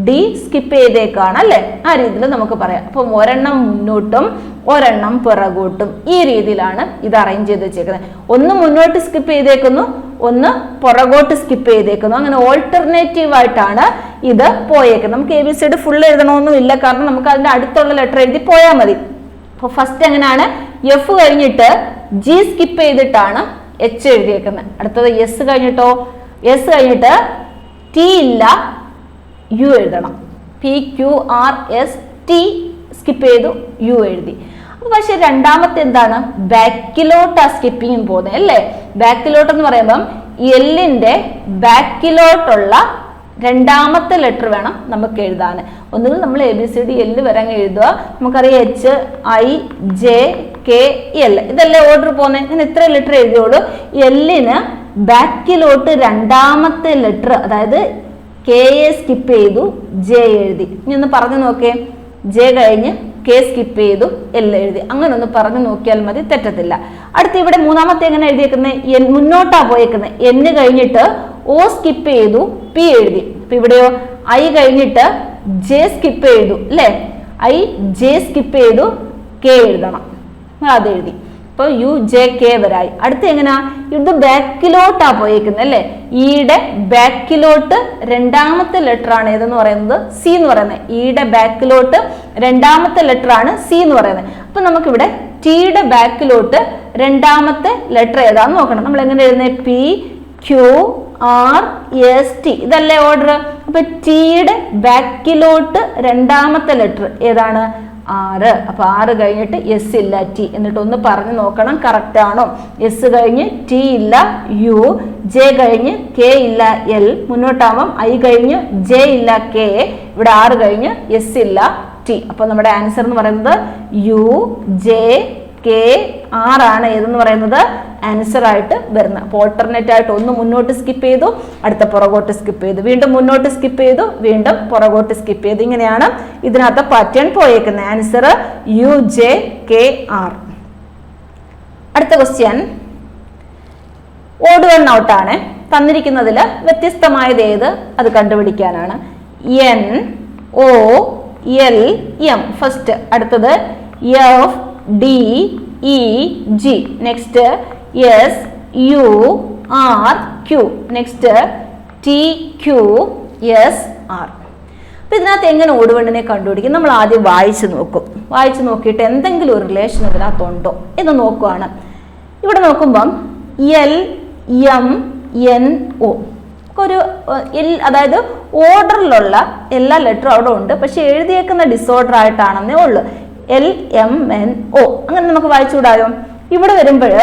D സ്കിപ്പ് ചെയ്തേക്കാണ് അല്ലെ? ആ രീതിയിൽ നമുക്ക് പറയാം. അപ്പം ഒരെണ്ണം മുന്നോട്ടും ഒരെണ്ണം പിറകോട്ടും ഈ രീതിയിലാണ് ഇത് അറേഞ്ച് ചെയ്ത് വെച്ചേക്കുന്നത്. ഒന്ന് മുന്നോട്ട് സ്കിപ്പ് ചെയ്തേക്കുന്നു, ഒന്ന് പുറകോട്ട് സ്കിപ്പ് ചെയ്തേക്കുന്നു. അങ്ങനെ ഓൾട്ടർനേറ്റീവ് ആയിട്ടാണ് ഇത് പോയേക്കുന്നത്. നമുക്ക് ABCD ഫുൾ എഴുതണമെന്നും ഇല്ല, കാരണം നമുക്ക് അതിന്റെ അടുത്തുള്ള ലെറ്റർ എഴുതി പോയാൽ മതി. അപ്പോൾ ഫസ്റ്റ് എങ്ങനെയാണ്? F കഴിഞ്ഞിട്ട് G സ്കിപ്പ് ചെയ്തിട്ടാണ് H എഴുതിയേക്കുന്നത്. അടുത്തത് S കഴിഞ്ഞിട്ടോ, S കഴിഞ്ഞിട്ട് T ഇല്ല, U എഴുതണം. PQRST സ്കിപ്പ് ചെയ്തു, U എഴുതി. അപ്പൊ പക്ഷെ രണ്ടാമത്തെ എന്താണ്? ബാക്കിലോട്ടാ സ്കിപ്പിങ് പോകുന്നത് അല്ലേ? ബാക്കിലോട്ട് എന്ന് പറയുമ്പം എല്ലിന്റെ ബാക്കിലോട്ടുള്ള രണ്ടാമത്തെ ലെറ്റർ വേണം നമുക്ക് എഴുതാൻ. ഒന്നുകിൽ നമ്മൾ ABCD L വരെ അങ്ങ് എഴുതുക. നമുക്കറിയാം HIJKL ഇതല്ലേ ഓർഡർ പോകുന്നത്. ഇങ്ങനെ ഇത്ര ലെറ്റർ എഴുതിയോളൂ. എല്ലിന് ബാക്കിലോട്ട് രണ്ടാമത്തെ ലെറ്റർ, അതായത് KA സ്കിപ്പ് ചെയ്തു, J എഴുതി. ഇനി ഒന്ന് പറഞ്ഞു നോക്കേ. J കഴിഞ്ഞ് K സ്കിപ്പ് ചെയ്തു, L എഴുതി. അങ്ങനെ ഒന്ന് പറഞ്ഞു നോക്കിയാൽ മതി, തെറ്റത്തില്ല. അടുത്ത് ഇവിടെ മൂന്നാമത്തെ എങ്ങനെ എഴുതിയേക്കുന്നത്? മുന്നോട്ടാ പോയേക്കുന്നത്. N കഴിഞ്ഞിട്ട് O സ്കിപ്പ് ചെയ്തു, P എഴുതി. അപ്പൊ ഇവിടെയോ I കഴിഞ്ഞിട്ട് J സ്കിപ്പ് ചെയ്തു അല്ലേ? J സ്കിപ്പ് ചെയ്തു, K എഴുതണം. അത് എഴുതി. അപ്പൊ UJK വരായി. അടുത്ത് എങ്ങനെയാ? ഇത് ബാക്കിലോട്ടാ പോയേക്കുന്നത് അല്ലേ? ഇയുടെ ബാക്കിലോട്ട് രണ്ടാമത്തെ ലെറ്റർ ആണ് ഏതെന്ന് പറയുന്നത്? C എന്ന് പറയുന്നത്. ഇയുടെ ബാക്കിലോട്ട് രണ്ടാമത്തെ ലെറ്റർ ആണ് C എന്ന് പറയുന്നത്. അപ്പൊ നമുക്കിവിടെ ടിയുടെ ബാക്കിലോട്ട് രണ്ടാമത്തെ ലെറ്റർ ഏതാന്ന് നോക്കണം. നമ്മൾ എങ്ങനെ എഴുതുന്നത്? PQRST ഇതല്ലേ ഓർഡർ. അപ്പൊ ടിയുടെ ബാക്കിലോട്ട് രണ്ടാമത്തെ ലെറ്റർ ഏതാണ്? R. അപ്പൊ R കഴിഞ്ഞിട്ട് S ഇല്ല, T. എന്നിട്ട് ഒന്ന് പറഞ്ഞു നോക്കണം കറക്റ്റ് ആണോ. S കഴിഞ്ഞ് T ഇല്ല, U. J കഴിഞ്ഞ് K ഇല്ല, L. മുന്നോട്ടാവുമ്പം I കഴിഞ്ഞ് J ഇല്ല, K. ഇവിടെ R കഴിഞ്ഞ് S ഇല്ല, T. അപ്പൊ നമ്മുടെ ആൻസർ എന്ന് പറയുന്നത് UJKR ആണ് ഏതെന്ന് പറയുന്നത് ആൻസർ ആയിട്ട് വരുന്നത്. അപ്പോൾ ഓൾട്ടർനേറ്റ് ആയിട്ട് ഒന്ന് മുന്നോട്ട് സ്കിപ്പ് ചെയ്തു, അടുത്ത പുറകോട്ട് സ്കിപ്പ് ചെയ്തു, വീണ്ടും മുന്നോട്ട് സ്കിപ്പ് ചെയ്തു, വീണ്ടും പുറകോട്ട് സ്കിപ്പ് ചെയ്തു. ഇങ്ങനെയാണ് ഇതിനകത്ത് പാറ്റേൺ പോയേക്കുന്നത്. Answer UJKR. അടുത്ത ക്വസ്റ്റ്യൻ ഓഡ് വൺ ഔട്ട് ആണ്. തന്നിരിക്കുന്നതിൽ വ്യത്യസ്തമായത് ഏത് അത് കണ്ടുപിടിക്കാനാണ്. NOLM ഫസ്റ്റ്, അടുത്തത് FDEG, next SURQ, next TQSR. അപ്പൊ ഇതിനകത്ത് എങ്ങനെ ഓടുവണ്ണിനെ കണ്ടുപിടിക്കും? നമ്മൾ ആദ്യം വായിച്ചു നോക്കും. വായിച്ചു നോക്കിയിട്ട് എന്തെങ്കിലും ഒരു റിലേഷൻ ഇതിനകത്തുണ്ടോ എന്ന് നോക്കുവാണ്. ഇവിടെ നോക്കുമ്പം LMNO ഒരു അതായത് ഓർഡറിലുള്ള എല്ലാ ലെറ്ററും അവിടെ ഉണ്ട്, പക്ഷെ എഴുതിയേക്കുന്ന ഡിസോർഡർ ആയിട്ടാണെന്നേ ഉള്ളൂ. LMNO അങ്ങനെ നമുക്ക് വായിച്ചുകൂടായോ? ഇവിടെ വരുമ്പോൾ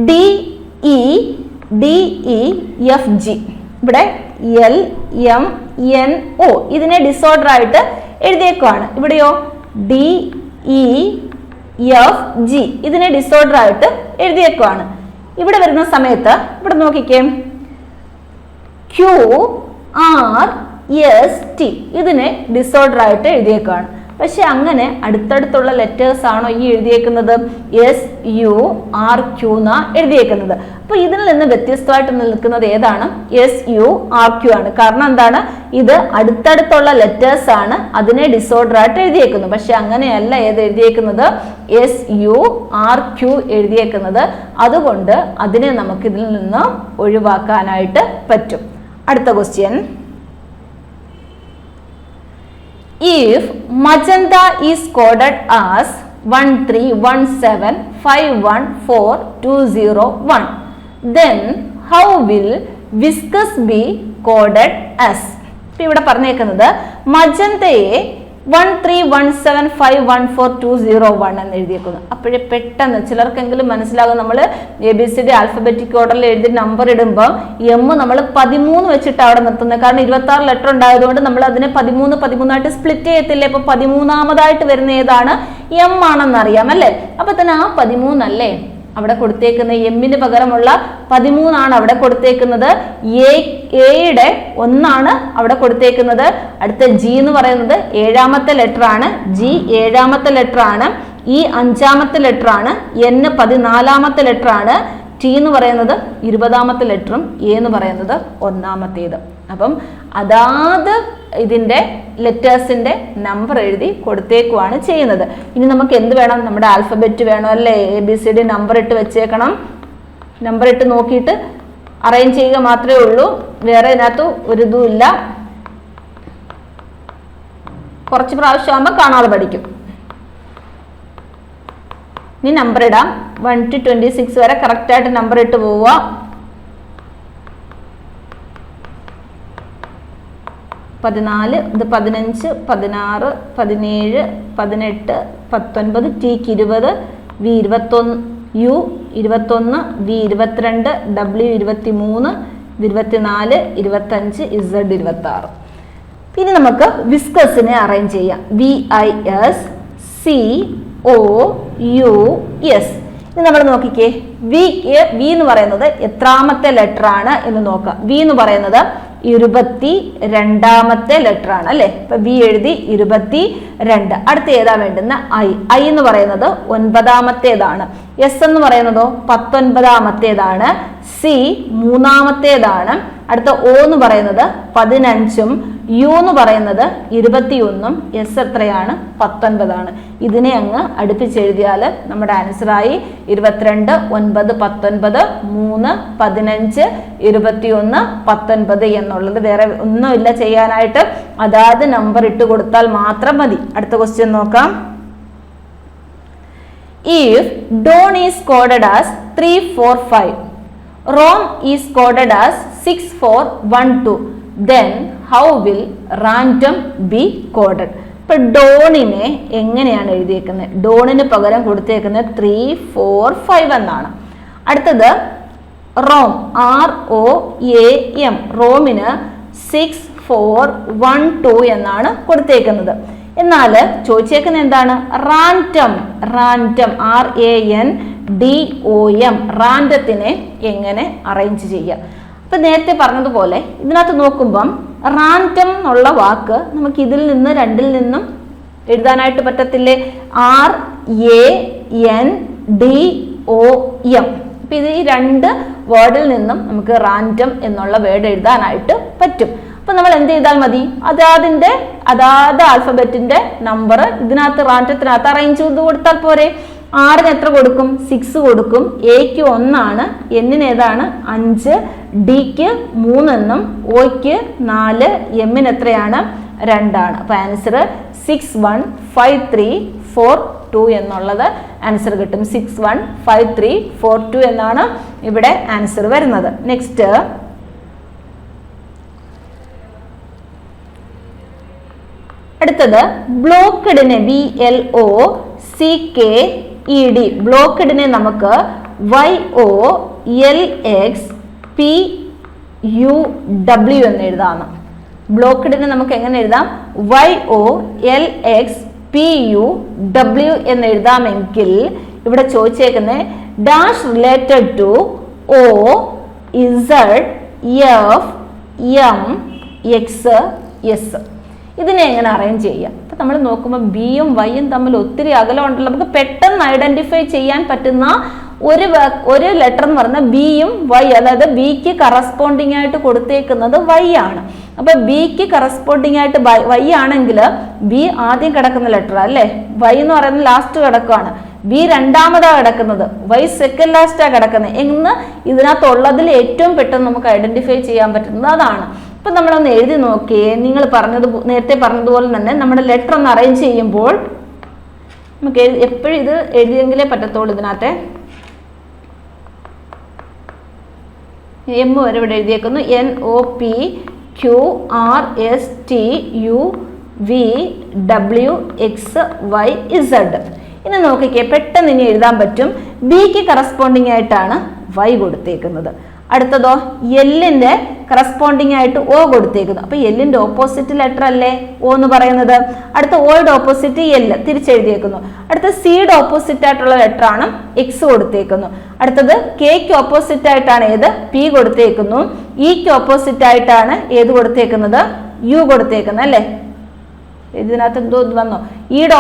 DEFG, ഇവിടെ LMNO ഇതിനെ ഡിസോർഡർ ആയിട്ട് എഴുതിയേക്കുവാണ്. ഇവിടെയോ DEFG ഇതിനെ ഡിസോർഡർ ആയിട്ട് എഴുതിയേക്കുവാണ്. ഇവിടെ വരുന്ന സമയത്ത് ഇവിടെ നോക്കിക്കേ, QRS ST ഇതിനെ ഡിസോർഡർ ആയിട്ട് എഴുതിയേക്കാണ്. പക്ഷെ അങ്ങനെ അടുത്തടുത്തുള്ള ലെറ്റേഴ്സ് ആണോ ഈ എഴുതിയേക്കുന്നത്? SURQ എന്നാ എഴുതിയേക്കുന്നത്. അപ്പൊ ഇതിൽ നിന്ന് വ്യത്യസ്തമായിട്ട് നിൽക്കുന്നത് ഏതാണ്? SURQ ആണ്. കാരണം എന്താണ്? ഇത് അടുത്തടുത്തുള്ള ലെറ്റേഴ്സ് ആണ്, അതിനെ ഡിസോർഡർ ആയിട്ട് എഴുതിയേക്കുന്നു. പക്ഷെ അങ്ങനെയല്ല ഏത് എഴുതിയേക്കുന്നത്? SURQ എഴുതിയേക്കുന്നത്. അതുകൊണ്ട് അതിനെ നമുക്ക് ഇതിൽ നിന്ന് ഒഴിവാക്കാനായിട്ട് പറ്റും. അടുത്ത question. If magenta is coded as 13175142001, then how will viscous be coded as? ഇവിടെ പറഞ്ഞേക്കുന്നത് മജന്തയെ 13175142001 എന്ന് എഴുതിയേക്കുന്നു. അപ്പോഴേ പെട്ടെന്ന് ചിലർക്കെങ്കിലും മനസ്സിലാകും, നമ്മൾ ABCD ആൽഫബറ്റിക് ഓർഡറിൽ എഴുതി നമ്പർ ഇടുമ്പോൾ M നമ്മൾ 13 വെച്ചിട്ട് അവിടെ നിർത്തുന്നത്. കാരണം 26 ലെറ്റർ ഉണ്ടായതുകൊണ്ട് നമ്മൾ അതിനെ 13 സ്പ്ലിറ്റ് ചെയ്യത്തില്ലേ. അപ്പൊ 13ാമതായിട്ട് വരുന്ന ഏതാണ്? M ആണെന്ന് അറിയാം അല്ലേ? അപ്പൊ തന്നെ ആ 13 അല്ലേ അവിടെ കൊടുത്തേക്കുന്നത്? എമ്മിന് പകരമുള്ള 13 ആണ് അവിടെ കൊടുത്തേക്കുന്നത്. എയുടെ 1 അവിടെ കൊടുത്തേക്കുന്നത്. അടുത്ത G എന്ന് പറയുന്നത് 7ാമത്തെ ലെറ്റർ ആണ്. G 7ാമത്തെ ലെറ്റർ ആണ്. E 5ാമത്തെ ലെറ്റർ ആണ്. N 14ാമത്തെ ലെറ്റർ ആണ്. T എന്ന് പറയുന്നത് 20ാമത്തെ ലെറ്ററും A എന്ന് പറയുന്നത് 1ാമത്തേത്. അപ്പം അതാത് ഇതിന്റെ ലെറ്റേഴ്സിന്റെ നമ്പർ എഴുതി കൊടുത്തേക്കുവാണ് ചെയ്യുന്നത്. ഇനി നമുക്ക് എന്ത് വേണം? നമ്മുടെ ആൽഫബറ്റ് വേണം അല്ലേ? ABCD നമ്പർ ഇട്ട് വെച്ചേക്കണം. നമ്പർ ഇട്ട് നോക്കിയിട്ട് അറേഞ്ച് ചെയ്യുക മാത്രമേ ഉള്ളൂ. വേറെ ഇതിനകത്ത് ഒരു ഇതും ഇല്ല. കുറച്ച് പ്രാവശ്യം ആകുമ്പോൾ കാണാതെ പഠിക്കും. ഇനി നമ്പർ ഇടാം. 1 to 26 വരെ കറക്റ്റായിട്ട് നമ്പർ ഇട്ട് പോവുക. 14, ഇത് 15, 16, 17, 18, 19, Tക്ക് 20, V 21, U 21, V 22, W 23, 24, 25, Z 26. ഇനി നമുക്ക് വിസ്കസിനെ അറേഞ്ച് ചെയ്യാം. VISCOUS. ഇനി നമ്മൾ നോക്കിക്കേ, V എന്ന് പറയുന്നത് എത്രാമത്തെ ലെറ്റർ ആണ് എന്ന് നോക്കാം. V എന്ന് പറയുന്നത് 22ാമത്തെ ലെറ്റർ ആണ് അല്ലെ? ഇപ്പൊ V എഴുതി 22. അടുത്ത ഏതാ വേണ്ടുന്ന? I എന്ന് പറയുന്നത് 9ാമത്തേതാണ്. S എന്ന് പറയുന്നതോ 19ാമത്തേതാണ്. C 3ാമത്തേതാണ്. അടുത്ത O എന്ന് പറയുന്നത് 15ഉം U എന്ന് പറയുന്നത് 21ഉം S എത്രയാണ്? 19 ഇതിനെ അങ്ങ് അടുപ്പിച്ചെഴുതിയാൽ നമ്മുടെ ആൻസറായി 22, 9, 19, 3, 15, 21, 19 എന്നുള്ളത്. വേറെ ഒന്നുമില്ല ചെയ്യാനായിട്ട്. അതാത് നമ്പർ ഇട്ട് കൊടുത്താൽ മാത്രം മതി. അടുത്ത ക്വസ്റ്റ്യൻ നോക്കാം. If Dawn is coded as 345, Rom is coded as 6412, then how will random be coded? ഇപ്പൊ ഡോണിനെ എങ്ങനെയാണ് എഴുതിയേക്കുന്നത്? ഡോണിന് പകരം കൊടുത്തേക്കുന്നത് 345 എന്നാണ്. അടുത്തത് റോം, ROAM, റോമിന് 6412 എന്നാണ് കൊടുത്തേക്കുന്നത്. എന്നാൽ ചോദിച്ചേക്കുന്നത് എന്താണ്? റാൻഡം, RANDOM, റാൻഡത്തിനെ എങ്ങനെ അറേഞ്ച് ചെയ്യാം? അപ്പൊ നേരത്തെ പറഞ്ഞതുപോലെ ഇതിനകത്ത് നോക്കുമ്പം റാൻഡം എന്നുള്ള വാക്ക് നമുക്ക് ഇതിൽ നിന്ന് രണ്ടിൽ നിന്നും എഴുതാനായിട്ട് പറ്റത്തില്ലേ? RANDOM. അപ്പൊ ഇത് ഈ 2 വേർഡിൽ നിന്നും നമുക്ക് റാൻഡം എന്നുള്ള വേർഡ് എഴുതാനായിട്ട് പറ്റും. അപ്പൊ നമ്മൾ എന്ത് ചെയ്താൽ മതി? അതാത് ആൽഫബറ്റിന്റെ നമ്പർ ഇതിനകത്ത് റാൻഡത്തിനകത്ത് അറേഞ്ച് ചെയ്ത് കൊടുത്താൽ പോരെ. R എത്ര കൊടുക്കും? 6 കൊടുക്കും. Aക്ക് 1 ആണ്. N ഏതാണ്? 5, Dക്ക് 3 എന്നും Oക്ക് 4, M എത്രയാണ്? 2 ആണ്. അപ്പൊ ആൻസർ 615342 എന്നുള്ളത് ആൻസർ കിട്ടും. 615342 എന്നാണ് ഇവിടെ ആൻസർ വരുന്നത്. നെക്സ്റ്റ്, അടുത്തത് ബ്ലോക്ക്ഡിനെ BLOCKED, ബ്ലോക്ക്ഡിനെ നമുക്ക് YOLXPUW എന്ന് എഴുതാം. ബ്ലോക്ക്ഡിനെ നമുക്ക് എങ്ങനെ എഴുതാം? YOLXPUW എന്ന് എഴുതാമെങ്കിൽ ഇവിടെ ചോദിച്ചേക്കുന്നത് dash related to OZFMX as. ഇതിനെ എങ്ങനെ അറേഞ്ച് ചെയ്യാം? അപ്പം നമ്മൾ നോക്കുമ്പോൾ ബിയും വൈയും തമ്മിൽ ഒത്തിരി അകലമുണ്ടല്ലോ. നമുക്ക് പെട്ടെന്ന് ഐഡന്റിഫൈ ചെയ്യാൻ പറ്റുന്ന ഒരു ലെറ്റർ എന്ന് പറഞ്ഞാൽ ബിയും വൈ, അതായത് ബിക്ക് കറസ്പോണ്ടിങ് ആയിട്ട് കൊടുത്തേക്കുന്നത് വൈ ആണ്. അപ്പൊ ബിക്ക് കറസ്പോണ്ടിങ് ആയിട്ട് വൈ ആണെങ്കിൽ ബി ആദ്യം കിടക്കുന്ന ലെറ്റർ അല്ലേ, വൈ എന്ന് പറയുന്നത് ലാസ്റ്റ് കിടക്കുകയാണ്, ബി രണ്ടാമതാ കിടക്കുന്നത്, വൈ സെക്കൻഡ് ലാസ്റ്റാ കിടക്കുന്നത് എന്ന് ഇതിനകത്തുള്ളതിൽ ഏറ്റവും പെട്ടെന്ന് നമുക്ക് ഐഡന്റിഫൈ ചെയ്യാൻ പറ്റുന്നത് അതാണ്. അപ്പൊ നമ്മളൊന്ന് എഴുതി നോക്കിയേ. നിങ്ങൾ നേരത്തെ പറഞ്ഞതുപോലെ തന്നെ നമ്മുടെ ലെറ്റർ ഒന്ന് അറേഞ്ച് ചെയ്യുമ്പോൾ നമുക്ക് എപ്പോഴും ഇത് എഴുതിയെങ്കിലേ പറ്റത്തുള്ളൂ. ഇതിനകത്തെ എം വരെ ഇവിടെ എഴുതിയേക്കുന്നു. NOP QRSTUVWXYZ. ഇനി നോക്കിക്കേ, പെട്ടെന്ന് ഇനി എഴുതാൻ പറ്റും. ബിക്ക് കറസ്പോണ്ടിങ് ആയിട്ടാണ് വൈ കൊടുത്തേക്കുന്നത്. അടുത്തതോ എല്ലിന്റെ കറസ്പോണ്ടിങ് ആയിട്ട് ഒ കൊടുത്തേക്കുന്നു. അപ്പൊ എല്ലിന്റെ ഓപ്പോസിറ്റ് ലെറ്റർ അല്ലേ ഒ എന്ന് പറയുന്നത്. അടുത്ത ഓയുടെ ഓപ്പോസിറ്റ് എല് തിരിച്ചെഴുതിയേക്കുന്നു. അടുത്ത സിയുടെ ഓപ്പോസിറ്റ് ആയിട്ടുള്ള ലെറ്റർ ആണ് എക്സ് കൊടുത്തേക്കുന്നു. അടുത്തത് കെക്ക് ഓപ്പോസിറ്റ് ആയിട്ടാണ് ഏത് പി കൊടുത്തേക്കുന്നു. ഇക്ക് ഓപ്പോസിറ്റ് ആയിട്ടാണ് ഏത് കൊടുത്തേക്കുന്നത് യു കൊടുത്തേക്കുന്നത് അല്ലേ. ഇതിനകത്ത് എന്തോ വന്നോ, ഇയുടെ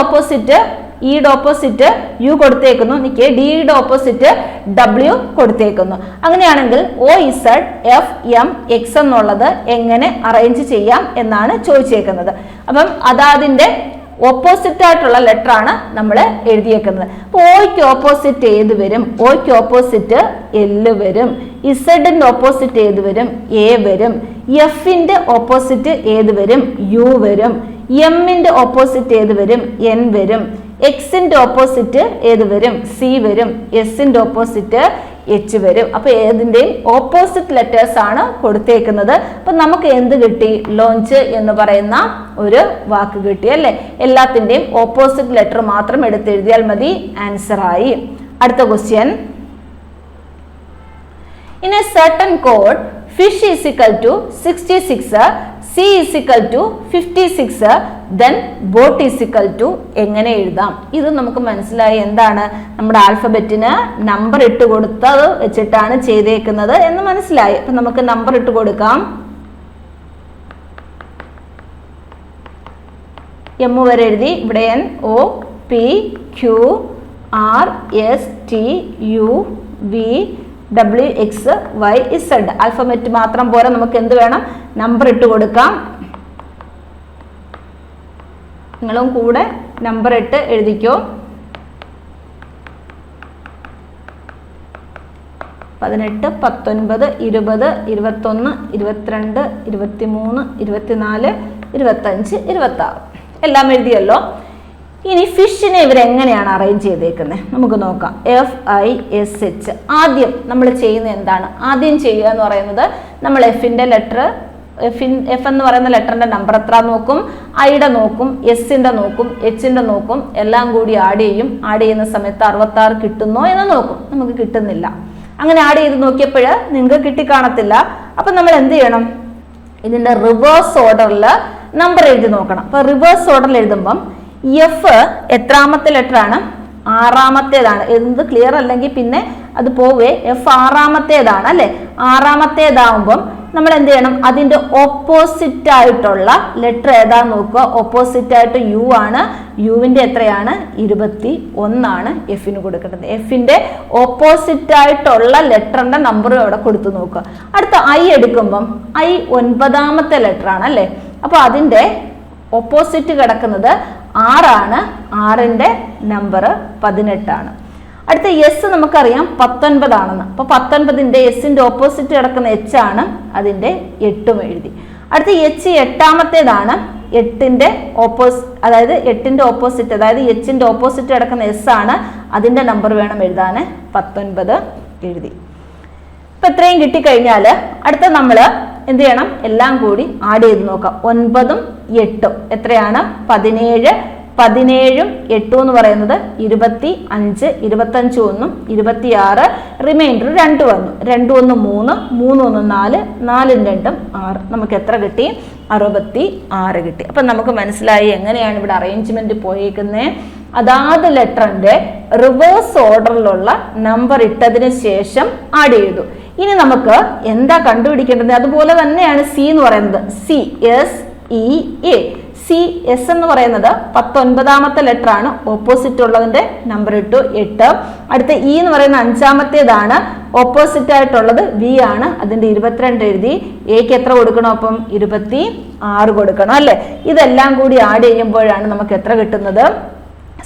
ഓപ്പോസിറ്റ് യു കൊടുത്തേക്കുന്നു. നിക്ക് ഡിയുടെ ഓപ്പോസിറ്റ് ഡബ്ല്യു കൊടുത്തേക്കുന്നു. അങ്ങനെയാണെങ്കിൽ OZFMX എന്നുള്ളത് എങ്ങനെ അറേഞ്ച് ചെയ്യാം എന്നാണ് ചോദിച്ചേക്കുന്നത്. അപ്പം അതാതിന്റെ ഓപ്പോസിറ്റ് ആയിട്ടുള്ള ലെറ്റർ ആണ് നമ്മൾ എഴുതിയേക്കുന്നത്. അപ്പൊ ഓയ്ക്ക് ഓപ്പോസിറ്റ് ഏത് വരും? ഓയ്ക്ക് ഓപ്പോസിറ്റ് എല് വരും. ഇസഡിന്റെ ഓപ്പോസിറ്റ് ഏത് വരും? എ വരും. എഫിന്റെ ഓപ്പോസിറ്റ് ഏത് വരും? യു വരും. എമ്മിന്റെ ഓപ്പോസിറ്റ് ഏത് വരും? എൻ വരും. എക്സിന്റെ ഓപ്പോസിറ്റ് ഏത് വരും? സി വരും. എസിന്റെ ഓപ്പോസിറ്റ് എച്ച് വരും. അപ്പൊ ഏതിന്റെയും ഓപ്പോസിറ്റ് ലെറ്റേഴ്സ് ആണ് കൊടുത്തേക്കുന്നത്. അപ്പൊ നമുക്ക് എന്ത് കിട്ടി? ലോഞ്ച് എന്ന് പറയുന്ന ഒരു വാക്ക് കിട്ടി അല്ലെ. എല്ലാത്തിന്റെയും ഓപ്പോസിറ്റ് ലെറ്റർ മാത്രം എടുത്തെഴുതിയാൽ മതി, ആൻസർ ആയി. അടുത്ത question. In a certain code, fish is equal to 66, C is equal to 56, then boat is equal to എങ്ങനെ എഴുതാം? ഇത് നമുക്ക് മനസ്സിലായി എന്താണ് നമ്മുടെ ആൽഫബറ്റിന് നമ്പർ ഇട്ട് കൊടുത്തത് വെച്ചിട്ടാണ് ചെയ്തേക്കുന്നത് എന്ന് മനസ്സിലായി. അപ്പൊ നമുക്ക് നമ്പർ ഇട്ട് കൊടുക്കാം. എം വരെ എഴുതി. ഇവിടെ NOPQRSTUVWXYZ. ആൽഫബറ്റ് മാത്രം പോലെ നമുക്ക് എന്ത് വേണം? നമ്പർ ഇട്ട് കൊടുക്കാം. നിങ്ങളും കൂടെ നമ്പർ ഇട്ട് എഴുതിക്കോ. 18, 19, 20, 21, 22, 23, 24, 25, 26 എല്ലാം എഴുതിയല്ലോ. ഇനി ഫിഷിനെ ഇവരെങ്ങനെയാണ് അറേഞ്ച് ചെയ്തേക്കുന്നത് നമുക്ക് നോക്കാം. FISH. ആദ്യം നമ്മൾ ചെയ്യുന്ന എന്താണ്? ആദ്യം ചെയ്യുക എന്ന് പറയുന്നത് നമ്മൾ എഫിന്റെ ലെറ്റർ, എഫ് എന്ന് പറയുന്ന ലെറ്ററിന്റെ നമ്പർ എത്ര നോക്കും, ഐയുടെ നോക്കും, എസിന്റെ നോക്കും, എച്ചിന്റെ നോക്കും, എല്ലാം കൂടി ആഡ് ചെയ്യും. ആഡ് ചെയ്യുന്ന സമയത്ത് 66 കിട്ടുന്നോ എന്ന് നോക്കും. നമുക്ക് കിട്ടുന്നില്ല. അങ്ങനെ ആഡ് ചെയ്ത് നോക്കിയപ്പോൾ നിങ്ങൾക്ക് കിട്ടിക്കാണത്തില്ല. അപ്പൊ നമ്മൾ എന്ത് ചെയ്യണം? ഇതിന്റെ റിവേഴ്സ് ഓർഡറിൽ നമ്പർ എഴുതി നോക്കണം. അപ്പൊ റിവേഴ്സ് ഓർഡറിൽ എഴുതുമ്പം എഫ് എത്രാമത്തെ ലെറ്റർ ആണ്? 6ാമത്തേതാണ്. എന്ത് ക്ലിയർ അല്ലെങ്കിൽ പിന്നെ അത് പോവേ. എഫ് 6ാമത്തേതാണ് അല്ലെ. 6ാമത്തേതാവുമ്പം നമ്മൾ എന്ത് ചെയ്യണം? അതിന്റെ ഓപ്പോസിറ്റ് ആയിട്ടുള്ള ലെറ്റർ ഏതാന്ന് നോക്കുക. ഓപ്പോസിറ്റ് ആയിട്ട് യു ആണ്. യുവിന്റെ എത്രയാണ്? 21 എഫിന് കൊടുക്കേണ്ടത്. എഫിന്റെ ഓപ്പോസിറ്റ് ആയിട്ടുള്ള ലെറ്ററിന്റെ നമ്പർ അവിടെ കൊടുത്തു നോക്കുക. അടുത്ത ഐ എടുക്കുമ്പം ഐ 9ാമത്തെ ലെറ്റർ ആണ് അല്ലെ. അപ്പൊ അതിന്റെ ഓപ്പോസിറ്റ് കിടക്കുന്നത് 6 ആണ്. 6ന്റെ നമ്പർ 18. അടുത്ത എസ് നമുക്കറിയാം 19 ആണെന്ന്. അപ്പൊ 19ന്റെ എസിന്റെ ഓപ്പോസിറ്റ് കിടക്കുന്ന എച്ച് ആണ്. അതിന്റെ 8 എഴുതി. അടുത്ത എച്ച് 8ാമത്തേതാണ്. 8ന്റെ അതായത് 8ന്റെ ഓപ്പോസിറ്റ്, അതായത് എച്ചിന്റെ ഓപ്പോസിറ്റ് കിടക്കുന്ന എസ് ആണ്. അതിന്റെ നമ്പർ വേണം എഴുതാൻ. 19 എഴുതി. ഇപ്പൊ ഇത്രയും കിട്ടിക്കഴിഞ്ഞാൽ അടുത്ത നമ്മൾ എന്ത് ചെയ്യണം? എല്ലാം കൂടി ആഡ് ചെയ്ത് നോക്കാം. 9ഉം 8ഉം എത്രയാണ്? 17. 17ഉം 8ഉം എന്ന് പറയുന്നത് 25. 25 1ഉം 26. റിമൈൻഡർ 2 വന്നു. 2 1 3, 3 1 4, 4 2 6. നമുക്ക് എത്ര കിട്ടി? 66 കിട്ടി. അപ്പൊ നമുക്ക് മനസ്സിലായി എങ്ങനെയാണ് ഇവിടെ അറേഞ്ച്മെന്റ് പോയേക്കുന്നത്. അതാത് ലെറ്ററിന്റെ റിവേഴ്സ് ഓർഡറിലുള്ള നമ്പർ ഇട്ടതിന് ശേഷം ആഡ് ചെയ്തു. ഇനി നമുക്ക് എന്താ കണ്ടുപിടിക്കേണ്ടത്? അതുപോലെ തന്നെയാണ് സി എന്ന് പറയുന്നത്. E A. സി എസ് എന്ന് പറയുന്നത് 19ാമത്തെ ലെറ്റർ ആണ്, ഓപ്പോസിറ്റ് ഉള്ളതിന്റെ നമ്പർ ഇട്ടു 8. അടുത്ത ഇ എന്ന് പറയുന്ന 5ാമത്തേതാണ്, ഓപ്പോസിറ്റ് ആയിട്ടുള്ളത് വി ആണ്, അതിന്റെ 22 എഴുതി. എക്ക് എത്ര കൊടുക്കണം? അപ്പം 26 കൊടുക്കണം അല്ലെ. ഇതെല്ലാം കൂടി ആഡ് ചെയ്യുമ്പോഴാണ് നമുക്ക് എത്ര കിട്ടുന്നത്?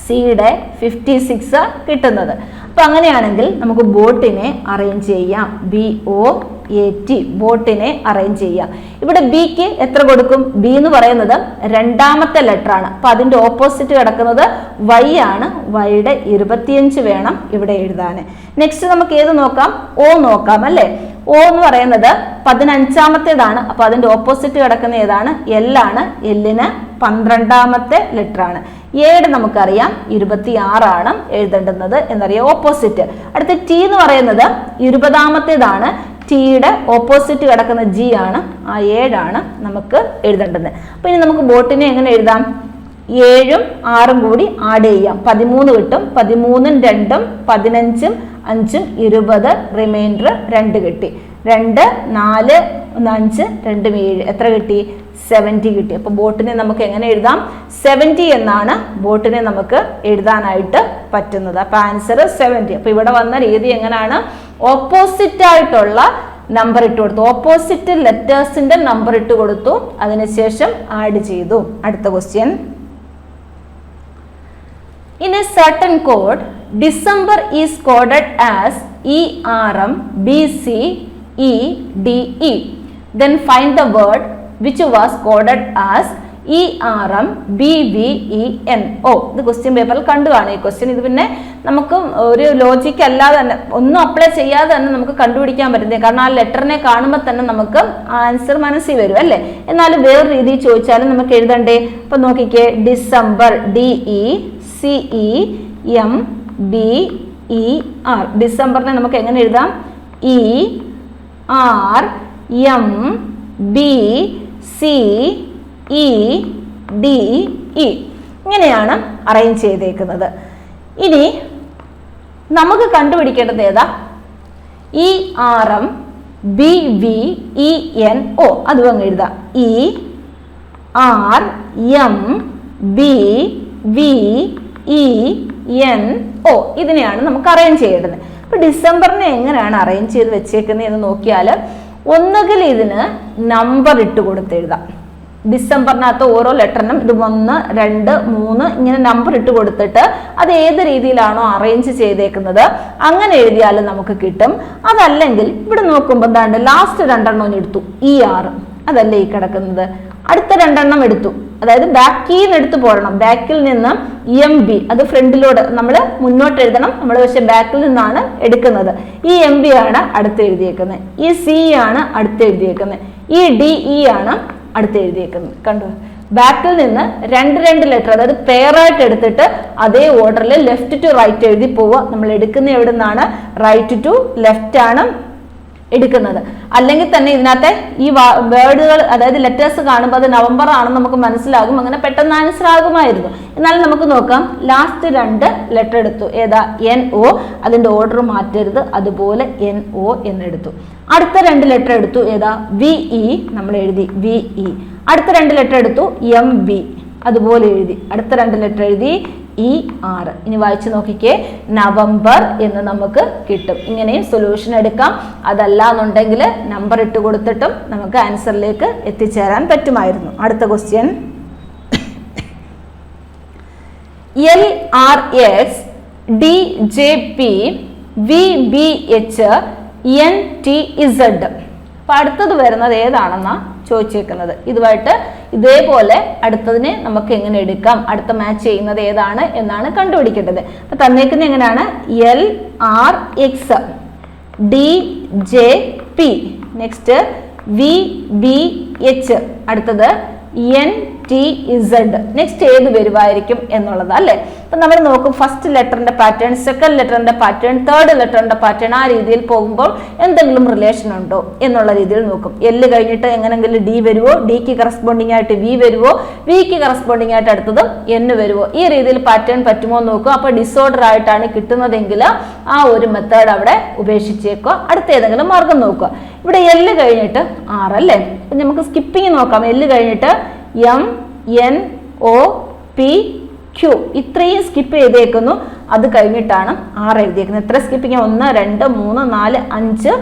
സിയുടെ 56 കിട്ടുന്നത്. അപ്പൊ അങ്ങനെയാണെങ്കിൽ നമുക്ക് ബോട്ടിനെ അറേഞ്ച് ചെയ്യാം. BOAT, ബോട്ടിനെ അറേഞ്ച് ചെയ്യാം. ഇവിടെ ബിക്ക് എത്ര കൊടുക്കും? ബി എന്ന് പറയുന്നത് 2ാമത്തെ ലെറ്റർ ആണ്, അപ്പൊ അതിന്റെ ഓപ്പോസിറ്റ് കിടക്കുന്നത് വൈ ആണ്. വൈയുടെ 25 വേണം ഇവിടെ എഴുതാൻ. നെക്സ്റ്റ് നമുക്ക് ഏത് നോക്കാം? ഓ നോക്കാം അല്ലെ. ഓ എന്ന് പറയുന്നത് 15ാമത്തേതാണ്, അപ്പൊ അതിന്റെ ഓപ്പോസിറ്റ് കിടക്കുന്ന ഏതാണ്? എൽ ആണ്. എല്ലിന് 12ാമത്തെ ലെറ്റർ ആണ്. എയുടെ നമുക്കറിയാം 26 ആണ് എഴുതേണ്ടുന്നത് എന്നറിയാം, ഓപ്പോസിറ്റ്. അടുത്ത ടി എന്ന് പറയുന്നത് 20ാമത്തേതാണ്, ടിയുടെ ഓപ്പോസിറ്റ് കിടക്കുന്ന ജി ആണ്, ആ 7 ആണ് നമുക്ക് എഴുതേണ്ടത്. അപ്പൊ ഇനി നമുക്ക് ബോട്ടിനെ എങ്ങനെ എഴുതാം? 7ഉം 6ഉം കൂടി ആഡ് ചെയ്യാം, 13 കിട്ടും. 13ഉം 2ഉം 15ഉം 5ഉം 20, റിമൈൻഡർ 2 കിട്ടി. 2 4 5 2 7 എത്ര കിട്ടി? 70 കിട്ടി. അപ്പൊ ബോട്ടിനെ നമുക്ക് എങ്ങനെ എഴുതാം? 70 എന്നാണ് ബോട്ടിനെ നമുക്ക് എഴുതാനായിട്ട് പറ്റുന്നത്. അപ്പൊ ആൻസർ 70. അപ്പൊ ഇവിടെ വന്ന രീതി എങ്ങനെയാണ്? ഓപ്പോസിറ്റ് ആയിട്ടുള്ള നമ്പർ ഇട്ട് കൊടുത്തു, ഓപ്പോസിറ്റ് ലെറ്റേഴ്സിന്റെ നമ്പർ ഇട്ട് കൊടുത്തു, അതിനുശേഷം ആഡ് ചെയ്തു. അടുത്ത question. In a certain code, December is coded as ERMBCEDE. Then find the word which was coded as ERMBVENO. ഇത് ക്വസ്റ്റ്യൻ പേപ്പറിൽ കണ്ടുകാണ് ഈ ക്വസ്റ്റ്യൻ. ഇത് പിന്നെ നമുക്ക് ഒരു ലോജിക്ക് അല്ലാതെ തന്നെ, ഒന്നും അപ്ലൈ ചെയ്യാതെ തന്നെ നമുക്ക് കണ്ടുപിടിക്കാൻ പറ്റുന്നത്, കാരണം ആ ലെറ്ററിനെ കാണുമ്പോൾ തന്നെ നമുക്ക് ആൻസർ മനസ്സിൽ വരും അല്ലേ. എന്നാലും വേറെ രീതിയിൽ ചോദിച്ചാലും നമുക്ക് എഴുതണ്ടേ? അപ്പൊ നോക്കിക്കേ, ഡിസംബർ, DECEMBER. ഡിസംബറിനെ നമുക്ക് എങ്ങനെ എഴുതാം? ERMBCEDE. ഇങ്ങനെയാണ് അറേഞ്ച് ചെയ്തേക്കുന്നത്. ഇനി നമുക്ക് കണ്ടുപിടിക്കേണ്ടത് ഏതാ? ERMBVENO. അതും അങ്ങ് എഴുതാം. ERMBVENO. ഇതിനെയാണ് നമുക്ക് അറേഞ്ച് ചെയ്യേണ്ടത്. അപ്പൊ ഡിസംബറിനെ എങ്ങനെയാണ് അറേഞ്ച് ചെയ്ത് വെച്ചേക്കുന്നത് എന്ന് നോക്കിയാൽ, ഒന്നുകിൽ ഇതിന് നമ്പർ ഇട്ട് കൊടുത്ത് എഴുതാം. ഡിസംബറിനകത്ത് ഓരോ ലെറ്ററിനും ഇത് 1 2 3 ഇങ്ങനെ നമ്പർ ഇട്ട് കൊടുത്തിട്ട് അത് ഏത് രീതിയിലാണോ അറേഞ്ച് ചെയ്തേക്കുന്നത് അങ്ങനെ എഴുതിയാലും നമുക്ക് കിട്ടും. അതല്ലെങ്കിൽ ഇവിടെ നോക്കുമ്പോൾ എന്താണ്ട് ലാസ്റ്റ് 2 എണ്ണം എടുത്തു, ER, അതല്ലേ ഈ കിടക്കുന്നത്. അടുത്ത 2 എണ്ണം എടുത്തു, അതായത് ബാക്കിൽ നിന്ന് എടുത്തു പോരണം. ബാക്കിൽ നിന്ന് MB, അത് ഫ്രണ്ടിലോട്ട് നമ്മൾ മുന്നോട്ട് എഴുതണം, നമ്മൾ പക്ഷെ ബാക്കിൽ നിന്നാണ് എടുക്കുന്നത്. ഈ MB ആണ് അടുത്ത് എഴുതിയേക്കുന്നത്, ഈ C ആണ് അടുത്ത് എഴുതിയേക്കുന്നത്, ഈ DE ആണ് അടുത്ത് എഴുതിയേക്കുന്നത്. കണ്ടോ, ബാക്കിൽ നിന്ന് 2 ലെറ്റർ, അതായത് പെയറായിട്ട് എടുത്തിട്ട് അതേ ഓർഡറിൽ ലെഫ്റ്റ് ടു റൈറ്റ് എഴുതി പോവുക. നമ്മൾ എടുക്കുന്ന എവിടെ നിന്നാണ്? റൈറ്റ് ടു ലെഫ്റ്റ് ആണ് എടുക്കുന്നത്. അല്ലെങ്കിൽ തന്നെ ഇതിനകത്തെ ഈ വേർഡുകൾ, അതായത് ലെറ്റേഴ്സ് കാണുമ്പോൾ അത് നവംബർ ആണെന്ന് നമുക്ക് മനസ്സിലാകും, അങ്ങനെ പെട്ടെന്ന് ആൻസർ ആകുമായിരുന്നു. എന്നാലും നമുക്ക് നോക്കാം. ലാസ്റ്റ് 2 ലെറ്റർ എടുത്തു, ഏതാ? NO. അതിന്റെ ഓർഡർ മാറ്റരുത്, അതുപോലെ NO എന്നെടുത്തു. അടുത്ത 2 ലെറ്റർ എടുത്തു, ഏതാ? VE, നമ്മൾ എഴുതി VE. അടുത്ത 2 ലെറ്റർ എടുത്തു, MB, അതുപോലെ എഴുതി. അടുത്ത 2 ലെറ്റർ എഴുതി ER. ഇനി വായിച്ചു നോക്കിക്കേ, നവംബർ എന്ന് നമുക്ക് കിട്ടും. ഇങ്ങനെയും സൊല്യൂഷൻ എടുക്കാം. അതല്ല എന്നുണ്ടെങ്കിൽ നമ്പർ ഇട്ട് കൊടുത്തിട്ടും നമുക്ക് ആൻസറിലേക്ക് എത്തിച്ചേരാൻ പറ്റുമായിരുന്നു. അടുത്ത question. LRX DJP VBH NTZ. അപ്പൊ അടുത്തത് വരുന്നത് ഏതാണെന്നാ ചോദിച്ചേക്കുന്നത്. ഇതുമായിട്ട് ഇതേപോലെ അടുത്തതിനെ നമുക്ക് എങ്ങനെ എടുക്കാം, അടുത്ത മാച്ച് ചെയ്യുന്നത് ഏതാണ് എന്നാണ് കണ്ടുപിടിക്കേണ്ടത്. അപ്പൊ തന്നേക്കുന്നത് എങ്ങനെയാണ്? LRX DJP, നെക്സ്റ്റ് VBH, അടുത്തത് NTZ. നെക്സ്റ്റ് ഏത് വരുമായിരിക്കും എന്നുള്ളത് അല്ലേ. അപ്പൊ നമ്മൾ നോക്കും, ഫസ്റ്റ് ലെറ്ററിന്റെ പാറ്റേൺ, സെക്കൻഡ് ലെറ്ററിന്റെ പാറ്റേൺ, തേർഡ് ലെറ്ററിന്റെ പാറ്റേൺ, ആ രീതിയിൽ പോകുമ്പോൾ എന്തെങ്കിലും റിലേഷൻ ഉണ്ടോ എന്നുള്ള രീതിയിൽ നോക്കും. എല്ല് കഴിഞ്ഞിട്ട് എങ്ങനെങ്കിലും D വരുവോ, ഡിക്ക് കറസ്പോണ്ടിങ് ആയിട്ട് V വരുവോ, വിക്ക് കറസ്പോണ്ടിങ് ആയിട്ട് അടുത്തത് N വരുവോ, ഈ രീതിയിൽ പാറ്റേൺ പറ്റുമോ എന്ന് നോക്കും. അപ്പൊ ഡിസോർഡർ ആയിട്ടാണ് കിട്ടുന്നതെങ്കിൽ ആ ഒരു മെത്തേഡ് അവിടെ ഉപേക്ഷിച്ചേക്കോ, അടുത്ത ഏതെങ്കിലും മാർഗം നോക്കുക. ഇവിടെ എല്ല് കഴിഞ്ഞിട്ട് R അല്ലേ, നമുക്ക് സ്കിപ്പിങ് നോക്കാം. എല്ല് കഴിഞ്ഞിട്ട് MNOPQ ഇത്രയും സ്കിപ്പ് ചെയ്തേക്കുന്നു. അത് കഴിഞ്ഞിട്ടാണ് R എഴുതിയേക്കുന്നത്. എത്ര സ്കിപ്പിങ്? 1 2 3 4 5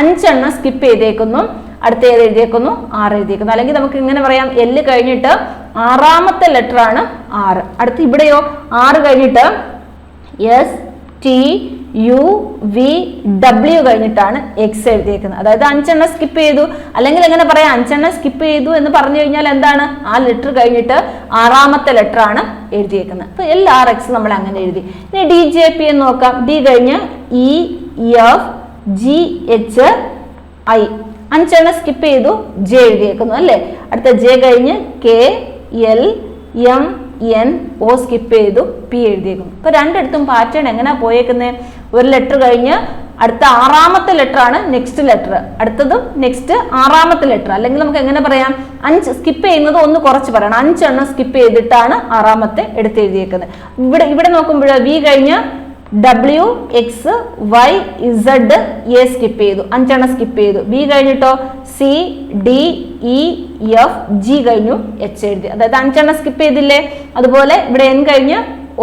5 സ്കിപ്പ് ചെയ്തേക്കുന്നു. അടുത്ത ഏത് എഴുതിയേക്കുന്നു? R എഴുതിയേക്കുന്നു. അല്ലെങ്കിൽ നമുക്ക് ഇങ്ങനെ പറയാം, L കഴിഞ്ഞിട്ട് ആറാമത്തെ ലെറ്റർ ആണ് R. അടുത്ത് ഇവിടെയോ R കഴിഞ്ഞിട്ട് STUVW കഴിഞ്ഞിട്ടാണ് X എഴുതിയേക്കുന്നത്. അതായത് 5 സ്കിപ്പ് ചെയ്തു. അല്ലെങ്കിൽ എങ്ങനെ പറയാം, 5 സ്കിപ്പ് ചെയ്തു എന്ന് പറഞ്ഞു കഴിഞ്ഞാൽ എന്താണ്? ആ ലെറ്റർ കഴിഞ്ഞിട്ട് ആറാമത്തെ ലെറ്റർ ആണ് എഴുതിയേക്കുന്നത്. അപ്പൊ LRX നമ്മൾ അങ്ങനെ എഴുതി. ഇനി DJP എന്ന് നോക്കാം. D കഴിഞ്ഞ് EFGHI 5 സ്കിപ്പ് ചെയ്തു, J എഴുതിയേക്കുന്നു അല്ലേ. അടുത്ത J കഴിഞ്ഞ് KLMNO സ്കിപ്പ് ചെയ്തു, P എഴുതിയേക്കുന്നു. ഇപ്പൊ രണ്ടിടത്തും പാറ്റേൺ എങ്ങനെ പോയേക്കുന്നത്? ഒരു ലെറ്റർ കഴിഞ്ഞ് അടുത്ത ആറാമത്തെ ലെറ്റർ ആണ് നെക്സ്റ്റ് ലെറ്റർ, അടുത്തതും നെക്സ്റ്റ് ആറാമത്തെ ലെറ്റർ. അല്ലെങ്കിൽ നമുക്ക് എങ്ങനെ പറയാം, 5 സ്കിപ്പ് ചെയ്യുന്നത് ഒന്ന് കുറച്ച് പറയണം. 5 സ്കിപ്പ് ചെയ്തിട്ടാണ് ആറാമത്തെ എടുത്ത് എഴുതിയേക്കുന്നത്. ഇവിടെ നോക്കുമ്പോൾ V കഴിഞ്ഞ് WXYZA സ്കിപ്പ് ചെയ്തു, 5 സ്കിപ്പ് ചെയ്തു. B കഴിഞ്ഞിട്ടോ CDEFG കഴിഞ്ഞു, H എഴുതി. അതായത് 5 സ്കിപ്പ് ചെയ്തില്ലേ. അതുപോലെ ഇവിടെ N കഴിഞ്ഞ്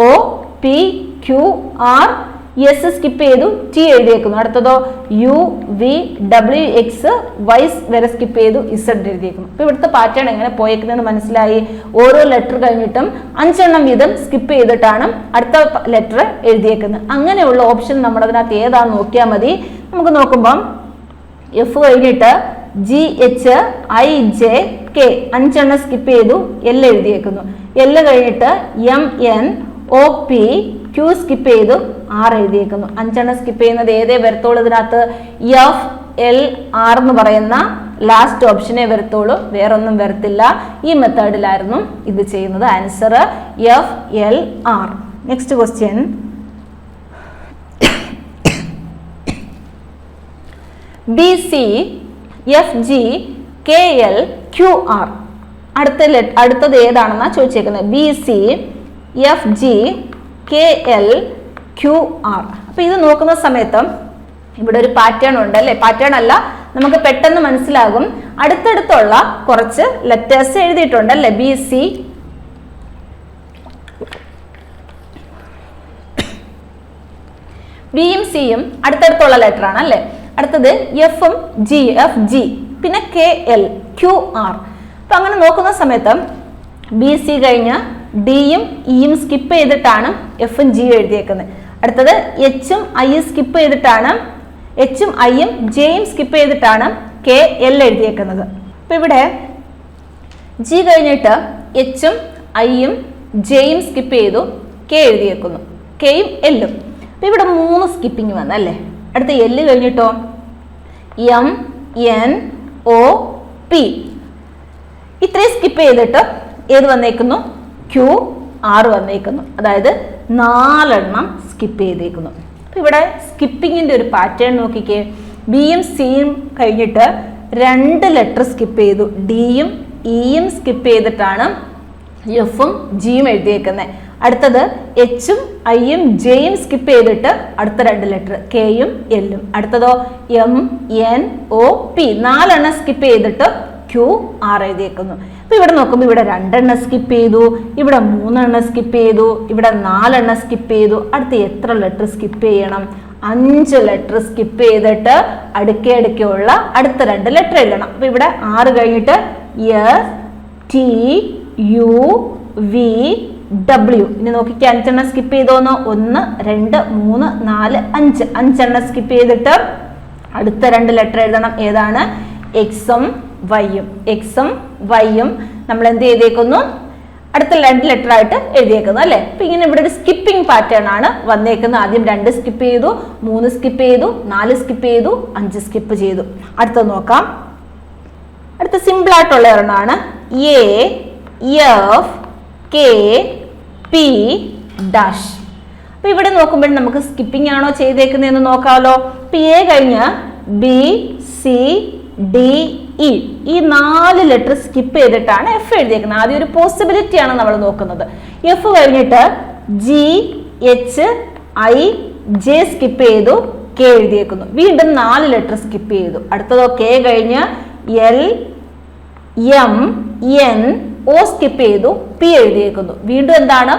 OPQRS സ്കിപ്പ് ചെയ്തു, T എഴുതിയേക്കുന്നു. അടുത്തതോ UVWXY വരെ സ്കിപ്പ് ചെയ്തു, Z എഴുതിയേക്കുന്നു. അപ്പൊ ഇവിടുത്തെ പാറ്റേൺ എങ്ങനെ പോയേക്കുന്നതെന്ന് മനസ്സിലായി. ഓരോ ലെറ്റർ കഴിഞ്ഞിട്ടും 5 വീതം സ്കിപ്പ് ചെയ്തിട്ടാണ് അടുത്ത ലെറ്റർ എഴുതിയേക്കുന്നത്. അങ്ങനെയുള്ള ഓപ്ഷൻ നമ്മുടെ അതിനകത്ത് ഏതാന്ന് നോക്കിയാൽ മതി. നമുക്ക് നോക്കുമ്പം F കഴിഞ്ഞിട്ട് GHIJK 5 സ്കിപ്പ് ചെയ്തു, L എഴുതിയേക്കുന്നു. L കഴിഞ്ഞിട്ട് MNOPQ സ്കിപ്പ് ചെയ്തു, R എഴുതിയേക്കുന്നു. 5 സ്കിപ്പ് ചെയ്യുന്നത് ഏതേ വരത്തോളൂ ഇതിനകത്ത്? FLR എന്ന് പറയുന്ന ലാസ്റ്റ് ഓപ്ഷനെ വരത്തോളൂ, വേറൊന്നും വരത്തില്ല. ഈ മെത്തേഡിലായിരുന്നു ഇത് ചെയ്യുന്നത്. Answer FLR. Next question. BCFGKLQR അടുത്തത് ഏതാണെന്നാ ചോദിച്ചേക്കുന്നത്? BCFGKLQR. അപ്പൊ ഇത് നോക്കുന്ന സമയത്ത് ഇവിടെ ഒരു പാറ്റേൺ ഉണ്ട് അല്ലെ. പാറ്റേൺ അല്ല, നമുക്ക് പെട്ടെന്ന് മനസ്സിലാകും. അടുത്തടുത്തുള്ള കുറച്ച് ലെറ്റേഴ്സ് എഴുതിയിട്ടുണ്ട് അല്ലെ. ബിയും സിയും അടുത്തടുത്തുള്ള ലെറ്റർ ആണ് അല്ലെ. അടുത്തത് എഫും FG പിന്നെ KLQR. അപ്പൊ അങ്ങനെ നോക്കുന്ന സമയത്ത് BC കഴിഞ്ഞ് ഡിയും ഇയും സ്കിപ്പ് ചെയ്തിട്ടാണ് എഫും ജിയും എഴുതിയേക്കുന്നത്. അടുത്തത് എച്ചും ഐയും സ്കിപ്പ് ചെയ്തിട്ടാണ്, എച്ചും ഐയും ജെയും സ്കിപ്പ് ചെയ്തിട്ടാണ് KL എഴുതിയേക്കുന്നത്. അപ്പൊ ഇവിടെ G കഴിഞ്ഞിട്ട് എച്ചും ഐയും ജെയും സ്കിപ്പ് ചെയ്തു, K എഴുതിയേക്കുന്നു. കെയും എല്ലും. അപ്പൊ ഇവിടെ 3 സ്കിപ്പിംഗ് വന്നല്ലേ. അടുത്ത L കഴിഞ്ഞിട്ടോ MNOP ഇത്രയും സ്കിപ്പ് ചെയ്തിട്ട് ഏത് വന്നേക്കുന്നു? QR വന്നേക്കുന്നു. അതായത് 4 സ്കിപ്പ് ചെയ്തേക്കുന്നു. അപ്പൊ ഇവിടെ സ്കിപ്പിങ്ങിന്റെ ഒരു പാറ്റേൺ നോക്കിക്കേ. ബിയും സിയും കഴിഞ്ഞിട്ട് 2 ലെറ്റർ സ്കിപ്പ് ചെയ്തു, ഡിയും ഇയും സ്കിപ്പ് ചെയ്തിട്ടാണ് എഫും ജിയും എഴുതിയേക്കുന്നത്. അടുത്തത് എച്ചും ഐയും ജെയും സ്കിപ്പ് ചെയ്തിട്ട് അടുത്ത 2 ലെറ്റർ കെയും എല്ലും. അടുത്തതോ MNOP 4 സ്കിപ്പ് ചെയ്തിട്ട് QR എഴുതിയേക്കുന്നു. അപ്പൊ ഇവിടെ നോക്കുമ്പോൾ ഇവിടെ 2 സ്കിപ്പ് ചെയ്തു, ഇവിടെ 3 സ്കിപ്പ് ചെയ്തു, ഇവിടെ 4 സ്കിപ്പ് ചെയ്തു. അടുത്ത എത്ര ലെറ്റർ സ്കിപ്പ് ചെയ്യണം? 5 ലെറ്റർ സ്കിപ്പ് ചെയ്തിട്ട് അടുക്കെയുള്ള അടുത്ത 2 ലെറ്റർ എഴുതണം. അപ്പൊ ഇവിടെ 6 കഴിഞ്ഞിട്ട് STUVW. ഇനി നോക്കിക്ക് 5 സ്കിപ്പ് ചെയ്തോന്നോ? 1 2 3 4 5 സ്കിപ്പ് ചെയ്തിട്ട് അടുത്ത 2 ലെറ്റർ എഴുതണം. ഏതാണ്? എക്സും വൈയും നമ്മൾ എന്ത് ചെയ്തേക്കുന്നു? അടുത്ത 2 ലെറ്റർ ആയിട്ട് എഴുതിയേക്കുന്നു അല്ലെ. അപ്പൊ ഇങ്ങനെ ഇവിടെ ഒരു സ്കിപ്പിംഗ് പാറ്റേൺ ആണ് വന്നേക്കുന്നത്. ആദ്യം 2 സ്കിപ്പ് ചെയ്തു, 3 സ്കിപ്പ് ചെയ്തു, 4 സ്കിപ്പ് ചെയ്തു, 5 സ്കിപ്പ് ചെയ്തു. അടുത്തത് നോക്കാം. അടുത്ത സിമ്പിൾ ആയിട്ടുള്ള ഒരെണ്ണമാണ് AFKP'. അപ്പൊ ഇവിടെ നോക്കുമ്പോൾ നമുക്ക് സ്കിപ്പിംഗ് ആണോ ചെയ്തേക്കുന്നതെന്ന് നോക്കാമല്ലോ. അപ്പൊ A കഴിഞ്ഞ് BCDE ഈ 4 ലെറ്റർ സ്കിപ്പ് ചെയ്തിട്ടാണ് F എഴുതിയേക്കുന്നത്. ആദ്യം ഒരു പോസിബിലിറ്റി ആണ് നമ്മൾ നോക്കുന്നത്. F കഴിഞ്ഞിട്ട് GHIJ സ്കിപ്പ് ചെയ്തു, K എഴുതിയേക്കുന്നു. വീണ്ടും 4 ലെറ്റർ സ്കിപ്പ് ചെയ്തു. അടുത്തതോ K കഴിഞ്ഞ് LMNO O സ്കിപ്പ് ചെയ്തു, P എഴുതിയേക്കുന്നു. വീണ്ടും എന്താണ്,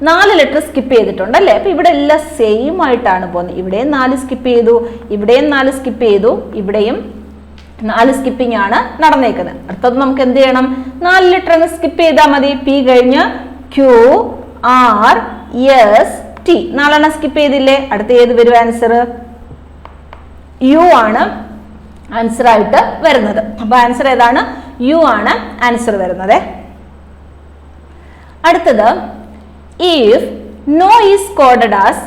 4 ലെറ്റർ സ്കിപ്പ് ചെയ്തിട്ടുണ്ട് അല്ലേ? അപ്പൊ ഇവിടെ എല്ലാം സെയിം ആയിട്ടാണ് പോകുന്നത്. ഇവിടെയും 4 സ്കിപ്പ് ചെയ്തു, ഇവിടെയും 4 സ്കിപ്പ് ചെയ്തു, ഇവിടെയും 4 സ്കിപ്പിംഗ് ആണ് നടന്നേക്കുന്നത്. അടുത്തത് നമുക്ക് എന്ത് ചെയ്യണം, 4 ലെറ്റർ അങ്ങ് സ്കിപ്പ് ചെയ്താൽ മതി. P കഴിഞ്ഞ് Q R S T 4 skip ചെയ്തില്ലേ? അടുത്ത ഏത് വരും ആൻസർ? U ആണ് ആൻസർ ആയിട്ട് വരുന്നത്. അപ്പൊ ആൻസർ ഏതാണ്? U ആണ് ആൻസർ വരുന്നത്. അടുത്തത് if no is coded as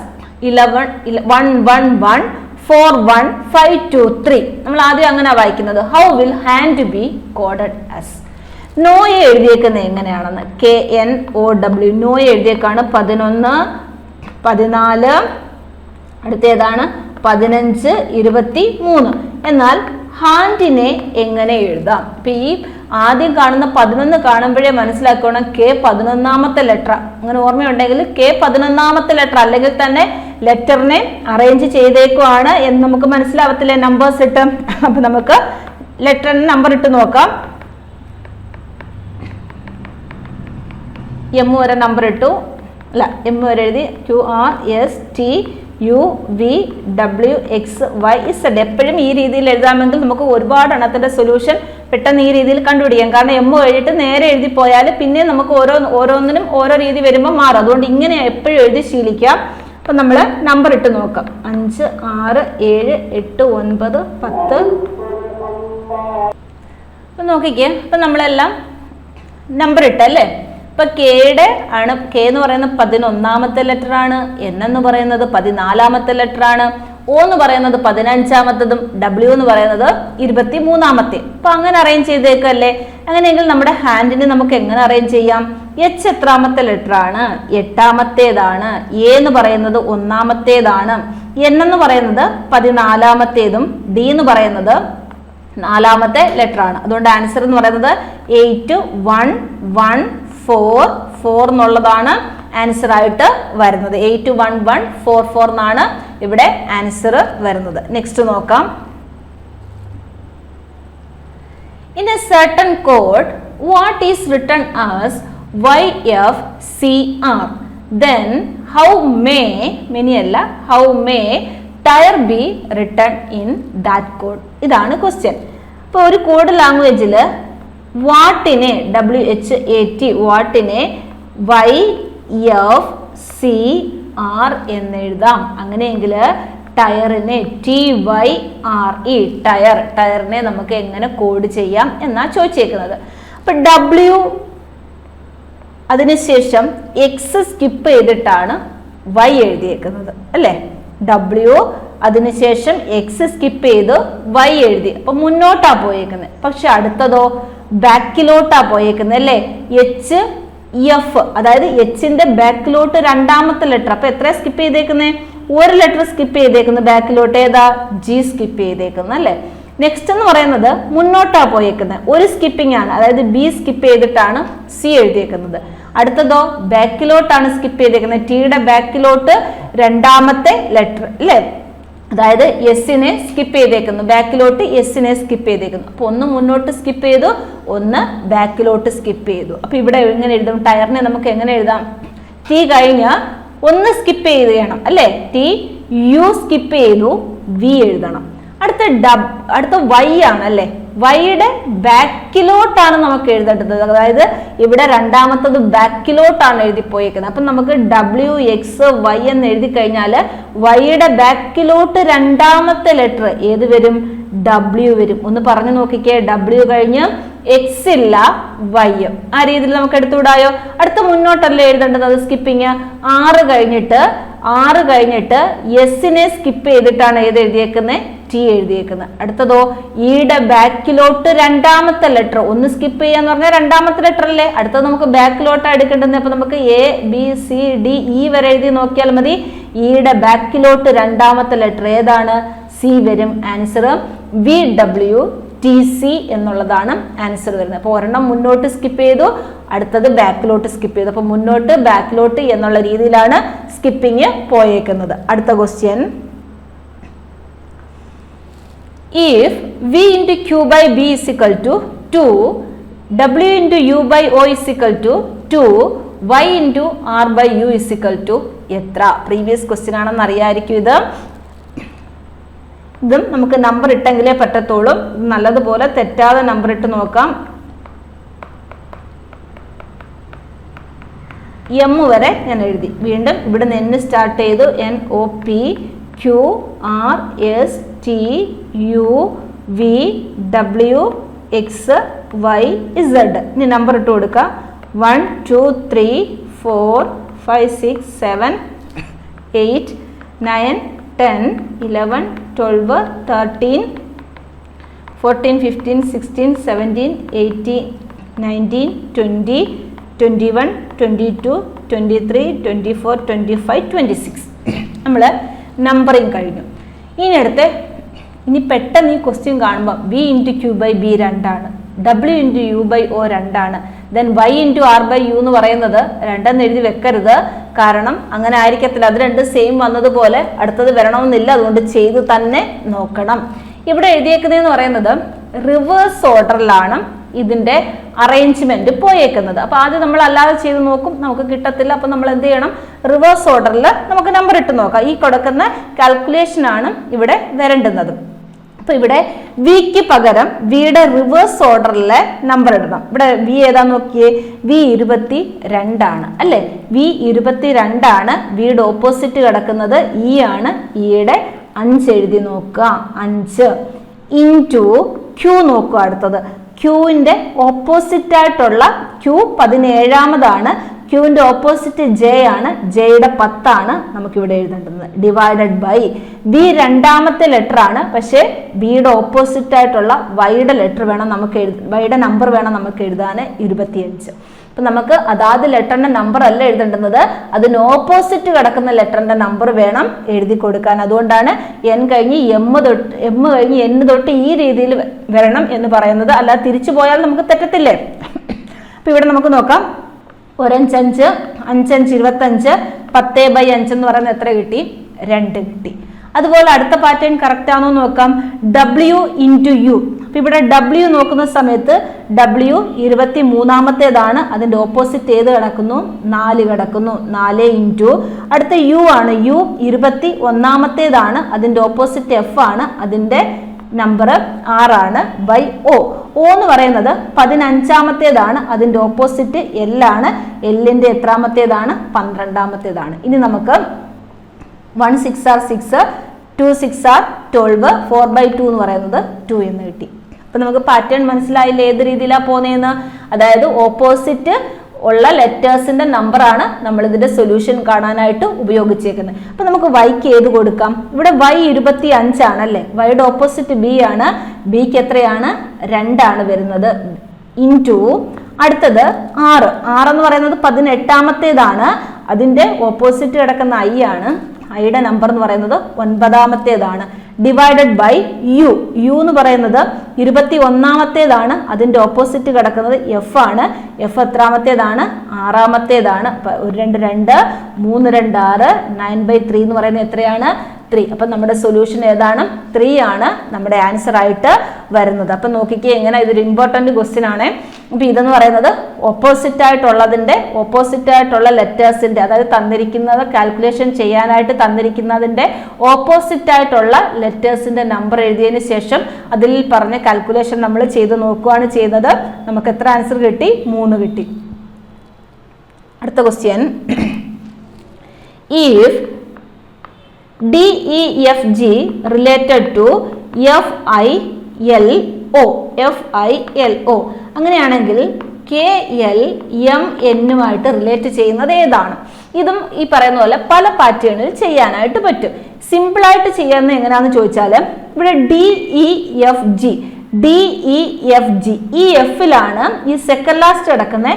11414523 നമ്മൾ ആദ്യം അങ്ങനെ വായിക്കുന്നത്. How will hand be coded as? നോയെ എഴുതിയേക്കുന്നത് എങ്ങനെയാണെന്ന്, KNOW നോയെ എഴുതിയേക്കാണ് 11 14 അടുത്തേതാണ് 15 23. എന്നാൽ ഹാൻഡിനെ എങ്ങനെ എഴുതാം? ഇപ്പൊ ഈ ആദ്യം കാണുന്ന 11 കാണുമ്പോഴേ മനസ്സിലാക്കണം K11ാമത്തെ ലെറ്റർ. അങ്ങനെ ഓർമ്മയുണ്ടെങ്കിൽ K11ാമത്തെ ലെറ്റർ, അല്ലെങ്കിൽ തന്നെ ലെറ്ററിനെ അറേഞ്ച് ചെയ്തേക്കുവാണ് എന്ന് നമുക്ക് മനസ്സിലാവത്തില്ലേ നമ്പേഴ്സ് ഇട്ട്. അപ്പൊ നമുക്ക് ലെറ്ററിന് നമ്പർ ഇട്ട് നോക്കാം. M വരെ നമ്പർ ഇട്ടു, അല്ല M വരെ എഴുതി. QRSTUVWXYZ. എപ്പോഴും ഈ രീതിയിൽ എഴുതാമെങ്കിൽ നമുക്ക് ഒരുപാട് എണ്ണത്തിന്റെ സൊല്യൂഷൻ പെട്ടെന്ന് ഈ രീതിയിൽ കണ്ടുപിടിക്കാം. കാരണം M എഴുതിയിട്ട് നേരെ എഴുതി പോയാൽ പിന്നെ നമുക്ക് ഓരോന്നിനും ഓരോ രീതി വരുമ്പോൾ മാറും. അതുകൊണ്ട് ഇങ്ങനെ എപ്പോഴും എഴുതി ശീലിക്കാം. അപ്പൊ നമ്മൾ നമ്പർ ഇട്ട് നോക്കാം. 5 6 7 8 9 10. അപ്പൊ നോക്കിക്കേ, അപ്പൊ നമ്മളെല്ലാം നമ്പർ ഇട്ടല്ലേ. ഇപ്പൊ കെയുടെ ആണ്, കെ എന്ന് പറയുന്നത് 11ാമത്തെ ലെറ്റർ ആണ്, N എന്ന് പറയുന്നത് 14ാമത്തെ ലെറ്റർ ആണ്, O എന്ന് പറയുന്നത് 15ാമത്തതും W എന്ന് പറയുന്നത് 23ാമത്തെ. അപ്പൊ അങ്ങനെ അറേഞ്ച് ചെയ്തേക്കല്ലേ. അങ്ങനെയെങ്കിൽ നമ്മുടെ ഹാൻഡിനെ നമുക്ക് എങ്ങനെ അറേഞ്ച് ചെയ്യാം? H എത്രാമത്തെ ലെറ്റർ ആണ്? 8ാമത്തേതാണ്. A എന്ന് പറയുന്നത് 1ാമത്തേതാണ്. N എന്ന് പറയുന്നത് 14ാമത്തേതും D എന്ന് പറയുന്നത് 4ാമത്തെ ലെറ്റർ ആണ്. അതുകൊണ്ട് ആൻസർ എന്ന് പറയുന്നത് 8114 എന്നുള്ളതാണ് ആൻസർ ആയിട്ട് വരുന്നത്. 8114 എന്നാണ് ഇവിടെ ആൻസർ വരുന്നത്. നെക്സ്റ്റ് നോക്കാം. In a certain code, what is written as YFCR? Then how may tire be written in that code? ഇതാണ് ക്വസ്റ്റ്യൻ. ഇപ്പോൾ ഒരു കോഡ് ലാംഗ്വേജിൽ വാട്ടിനെ WHAT വാട്ടിനെ YFCR എന്നെഴുതാം. അങ്ങനെയെങ്കിൽ ടയറിനെ TYRE ടയറിനെ നമുക്ക് എങ്ങനെ കോഡ് ചെയ്യാം എന്നാ ചോദിച്ചേക്കുന്നത്. അപ്പൊ W അതിനുശേഷം X സ്കിപ്പ് ചെയ്തിട്ടാണ് Y എഴുതിയേക്കുന്നത് അല്ലേ. W അതിനുശേഷം X സ്കിപ്പ് ചെയ്ത് Y എഴുതി. അപ്പൊ മുന്നോട്ടാ പോയേക്കുന്നത്. പക്ഷെ അടുത്തതോ ബാക്കിലോട്ടാ പോയേക്കുന്നത് അല്ലേ. HF അതായത് Hന്റെ ബാക്കിലോട്ട് 2ാമത്തെ ലെറ്റർ. അപ്പൊ എത്ര സ്കിപ്പ് ചെയ്തേക്കുന്നത്? ഒരു ലെറ്റർ സ്കിപ്പ് ചെയ്തേക്കുന്നത് ബാക്കിലോട്ട്. ഏതാ? G സ്കിപ്പ് ചെയ്തേക്കുന്നത് അല്ലേ. നെക്സ്റ്റ് എന്ന് പറയുന്നത് മുന്നോട്ടാ പോയേക്കുന്നത്, ഒരു സ്കിപ്പിംഗ് ആണ്. അതായത് B സ്കിപ്പ് ചെയ്തിട്ടാണ് C എഴുതിയേക്കുന്നത്. അടുത്തതോ ബാക്കിലോട്ടാണ് സ്കിപ്പ് ചെയ്തേക്കുന്നത്. Tയുടെ ബാക്കിലോട്ട് 2ാമത്തെ ലെറ്റർ അല്ലേ. അതായത് എസിനെ സ്കിപ്പ് ചെയ്തേക്കുന്നു, ബാക്കിലോട്ട് എസിനെ സ്കിപ്പ് ചെയ്തേക്കുന്നു. അപ്പൊ ഒന്ന് മുന്നോട്ട് സ്കിപ്പ് ചെയ്തു, ഒന്ന് ബാക്കിലോട്ട് സ്കിപ്പ് ചെയ്തു. അപ്പൊ ഇവിടെ എങ്ങനെ എഴുതും? ടയറിനെ നമുക്ക് എങ്ങനെ എഴുതാം? T കഴിഞ്ഞ് ഒന്ന് സ്കിപ്പ് ചെയ്യണം അല്ലേ. TU സ്കിപ്പ് ചെയ്തു, V എഴുതണം. അടുത്ത Y ആണ് അല്ലേ. വൈയുടെ ബാക്കിലോട്ടാണ് നമുക്ക് എഴുതേണ്ടത്. അതായത് ഇവിടെ 2ാമത്തത് ബാക്കിലോട്ടാണ് എഴുതിപ്പോയേക്കുന്നത്. അപ്പൊ നമുക്ക് WXY എന്ന് എഴുതി കഴിഞ്ഞാൽ വൈയുടെ ബാക്കിലോട്ട് 2ാമത്തെ ലെറ്റർ ഏത് വരും? W വരും. ഒന്ന് പറഞ്ഞു നോക്കിക്കേ. W കഴിഞ്ഞ് X ഇല്ല, Y. ആ രീതിയിൽ നമുക്ക് എടുത്തുവിടായോ? അടുത്ത മുന്നോട്ടല്ലേ എഴുതേണ്ടത്, അത് സ്കിപ്പിങ്. 6 കഴിഞ്ഞിട്ട് എസിനെ സ്കിപ്പ് ചെയ്തിട്ടാണ് ഏത് എഴുതിയേക്കുന്നത്? T എഴുതിയേക്കുന്നത്. അടുത്തതോ ഈയുടെ ബാക്കിലോട്ട് 2ാമത്തെ ലെറ്റർ. ഒന്ന് സ്കിപ്പ് ചെയ്യാന്ന് പറഞ്ഞാൽ 2ാമത്തെ ലെറ്റർ അല്ലേ. അടുത്തത് നമുക്ക് ബാക്കിലോട്ട് എടുക്കേണ്ടത്. അപ്പൊ നമുക്ക് ABCDE വരെ എഴുതി നോക്കിയാൽ മതി. ഈയുടെ ബാക്കിലോട്ട് 2ാമത്തെ ലെറ്റർ ഏതാണ്? C വരും. ആൻസർ VWTC എന്നുള്ളതാണ് ആൻസർ വരുന്നത്. അപ്പൊ ഒരെണ്ണം മുന്നോട്ട് സ്കിപ്പ് ചെയ്തു, അടുത്തത് ബാക്കിലോട്ട് സ്കിപ്പ് ചെയ്തു. അപ്പൊ മുന്നോട്ട് ബാക്കിലോട്ട് എന്നുള്ള രീതിയിലാണ് സ്കിപ്പിങ് പോയേക്കുന്നത്. അടുത്ത question. If V into Q by B is equal to 2, W into U by O is equal to 2, Y into R by U is equal to എത്ര? പ്രീവിയസ് ക്വസ്റ്റ്യൻ ആണെന്ന് അറിയാമായിരിക്കും. ഇതും നമുക്ക് നമ്പർ ഇട്ടെങ്കിലേ പറ്റത്തുള്ളൂ. നല്ലതുപോലെ തെറ്റാതെ നമ്പർ ഇട്ട് നോക്കാം. എം വരെ ഞാൻ എഴുതി. വീണ്ടും ഇവിടെ നിന്ന് സ്റ്റാർട്ട് ചെയ്തു. NOP Q R S T U V W X Y Z. ഇനി നമ്പർ ഇട്ട് കൊടുക്കാം. 1 2 3 4 5 6 7 8 9 10 11 12 13 14 15 16 17 18 19 20 21 22 23 24 25 26. നമ്മൾ നമ്പറിങ് കഴിഞ്ഞു. ഇനി പെട്ടെന്ന് ഈ ക്വസ്റ്റ്യൻ കാണുമ്പോൾ V into Q by B 2 ആണ്, W into U by O 2 ആണ്, then Y into R by U എന്ന് പറയുന്നത് 2 എന്ന് എഴുതി വെക്കരുത്. കാരണം അങ്ങനെ ആയിരിക്കത്തില്ല. അത് രണ്ട് സെയിം വന്നതുപോലെ അടുത്തത് വരണമെന്നില്ല. അതുകൊണ്ട് ചെയ്ത് തന്നെ നോക്കണം. ഇവിടെ എഴുതിയേക്കുന്നതെന്ന് പറയുന്നത് റിവേഴ്സ് ഓർഡറിലാണ് ഇതിന്റെ അറേഞ്ച്മെന്റ് പോയേക്കുന്നത്. അപ്പൊ ആദ്യം നമ്മൾ അല്ലാതെ ചെയ്ത് നോക്കും, നമുക്ക് കിട്ടത്തില്ല. അപ്പൊ നമ്മൾ എന്ത് ചെയ്യണം? റിവേഴ്സ് ഓർഡറിൽ നമുക്ക് നമ്പർ ഇട്ട് നോക്കാം. ഈ കൊടുക്കുന്ന കാൽക്കുലേഷൻ ആണ് ഇവിടെ വരേണ്ടുന്നത്. അപ്പൊ ഇവിടെ വിക്ക് പകരം വിയുടെ റിവേഴ്സ് ഓർഡറിലെ നമ്പർ ഇടണം. ഇവിടെ വി ഏതാ നോക്കിയേ? വി 22 ആണ് അല്ലെ? വി 22 ആണ്. വിയുടെ ഓപ്പോസിറ്റ് കിടക്കുന്നത് ഇ ആണ്. ഇയുടെ 5 എഴുതി നോക്കുക. 5 ഇൻറ്റു ക്യൂ നോക്കുക. അടുത്തത് ക്യൂവിന്റെ ഓപ്പോസിറ്റ് ആയിട്ടുള്ള ക്യൂ 17ാമതാണ്. ക്യൂവിന്റെ ഓപ്പോസിറ്റ് ജെ ആണ്. ജെയുടെ 10 ആണ് നമുക്കിവിടെ എഴുതേണ്ടത്. ഡിവൈഡഡ് ബൈ ബി 2ാമത്തെ ലെറ്റർ ആണ്. പക്ഷേ ബിയുടെ ഓപ്പോസിറ്റ് ആയിട്ടുള്ള വൈയുടെ ലെറ്റർ വേണം നമുക്ക് വൈയുടെ നമ്പർ വേണം നമുക്ക് എഴുതാൻ 25. അപ്പൊ നമുക്ക് അതാത് ലെറ്ററിന്റെ നമ്പർ അല്ല എഴുതേണ്ടുന്നത്, അതിന് ഓപ്പോസിറ്റ് കിടക്കുന്ന ലെറ്ററിന്റെ നമ്പർ വേണം എഴുതി കൊടുക്കാൻ. അതുകൊണ്ടാണ് എൻ കഴിഞ്ഞ് എം കഴിഞ്ഞ് എൻ തൊട്ട് ഈ രീതിയിൽ വരണം എന്ന് പറയുന്നത്. അല്ലാതെ തിരിച്ചു പോയാൽ നമുക്ക് തെറ്റത്തില്ലേ? അപ്പൊ ഇവിടെ നമുക്ക് നോക്കാം. 1 5 5 5 25 10/5 എന്ന് പറയുന്നത് എത്ര കിട്ടി? 2 കിട്ടി. അതുപോലെ അടുത്ത പാറ്റേൺ കറക്റ്റ് ആണോ നോക്കാം. W into U. അപ്പൊ ഇവിടെ W നോക്കുന്ന സമയത്ത് W 23ാമത്തേതാണ്. അതിന്റെ ഓപ്പോസിറ്റ് ഏത് കിടക്കുന്നു? 4 കിടക്കുന്നു. 4 ഇൻറ്റു അടുത്ത U ആണ്. U 21ാമത്തേതാണ്. അതിന്റെ ഓപ്പോസിറ്റ് F ആണ്. അതിന്റെ നമ്പർ 6 ആണ്. By O. O എന്ന് പറയുന്നത് 15ാമത്തേതാണ്. അതിന്റെ ഓപ്പോസിറ്റ് L ആണ്. Lന്റെ എത്രാമത്തേതാണ്? 12ാമത്തേതാണ്. ഇനി നമുക്ക് 1 6 are 6, 2 6 are 12, 4/2 എന്ന് പറയുന്നത് 2 എന്ന് കിട്ടി. അപ്പൊ നമുക്ക് പാറ്റേൺ മനസ്സിലായില്ലേ ഏത് രീതിയിലാണ് പോകുന്നതെന്ന്? അതായത് ഓപ്പോസിറ്റ് ഉള്ള ലെറ്റേഴ്സിന്റെ നമ്പർ ആണ് നമ്മൾ ഇതിന്റെ സൊല്യൂഷൻ കാണാനായിട്ട് ഉപയോഗിച്ചേക്കുന്നത്. അപ്പൊ നമുക്ക് വൈക്ക് ഏത് കൊടുക്കാം? ഇവിടെ Y 25 ആണല്ലേ? വൈയുടെ ഓപ്പോസിറ്റ് ബി ആണ്. ബിക്ക് എത്രയാണ്? 2 ആണ് വരുന്നത്. ഇൻറ്റു അടുത്തത് 6. 6 എന്ന് പറയുന്നത് 18ാമത്തേതാണ്. അതിന്റെ ഓപ്പോസിറ്റ് കിടക്കുന്ന I ആണ്. ഐയുടെ നമ്പർ എന്ന് പറയുന്നത് 9ാമത്തേതാണ്. Divided by U. യു എന്ന് പറയുന്നത് 21ാമത്തേതാണ്. അതിന്റെ ഓപ്പോസിറ്റ് കിടക്കുന്നത് എഫ് ആണ്. എഫ് എത്രാമത്തേതാണ്? 6ാമത്തേതാണ്. 1 2 2 3 2 6 9/3 എന്ന് പറയുന്നത് എത്രയാണ്? 3. അപ്പൊ നമ്മുടെ സൊല്യൂഷൻ ഏതാണ്? 3 ആണ് നമ്മുടെ ആൻസർ ആയിട്ട് വരുന്നത്. അപ്പൊ നോക്കിക്കേ എങ്ങനെ, ഇതൊരു ഇമ്പോർട്ടന്റ് ക്വസ്റ്റ്യൻ ആണ്. അപ്പൊ ഇതെന്ന് പറയുന്നത് ഓപ്പോസിറ്റ് ആയിട്ടുള്ള ലെറ്റേഴ്സിന്റെ, അതായത് തന്നിരിക്കുന്നത് കാൽക്കുലേഷൻ ചെയ്യാനായിട്ട് തന്നിരിക്കുന്നതിന്റെ ഓപ്പോസിറ്റ് ആയിട്ടുള്ള ലെറ്റേഴ്സിന്റെ നമ്പർ എഴുതിയതിന് ശേഷം അതിൽ പറഞ്ഞ കാൽക്കുലേഷൻ നമ്മൾ ചെയ്ത് നോക്കുകയാണ് ചെയ്യുന്നത്. നമുക്ക് എത്ര ആൻസർ കിട്ടി? 3 കിട്ടി. അടുത്ത question. If DEFG related to FILO. അങ്ങനെയാണെങ്കിൽ KLMNുമായിട്ട് റിലേറ്റ് ചെയ്യുന്നത് ഏതാണ്? ഇതും ഈ പറയുന്ന പോലെ പല പാറ്റേണിൽ ചെയ്യാനായിട്ട് പറ്റും. സിമ്പിളായിട്ട് ചെയ്യാവുന്ന എങ്ങനെയാണെന്ന് ചോദിച്ചാൽ ഇവിടെ DEFG ഈ എഫിലാണ് ഈ സെക്കൻഡ് ലാസ്റ്റ് കിടക്കുന്ന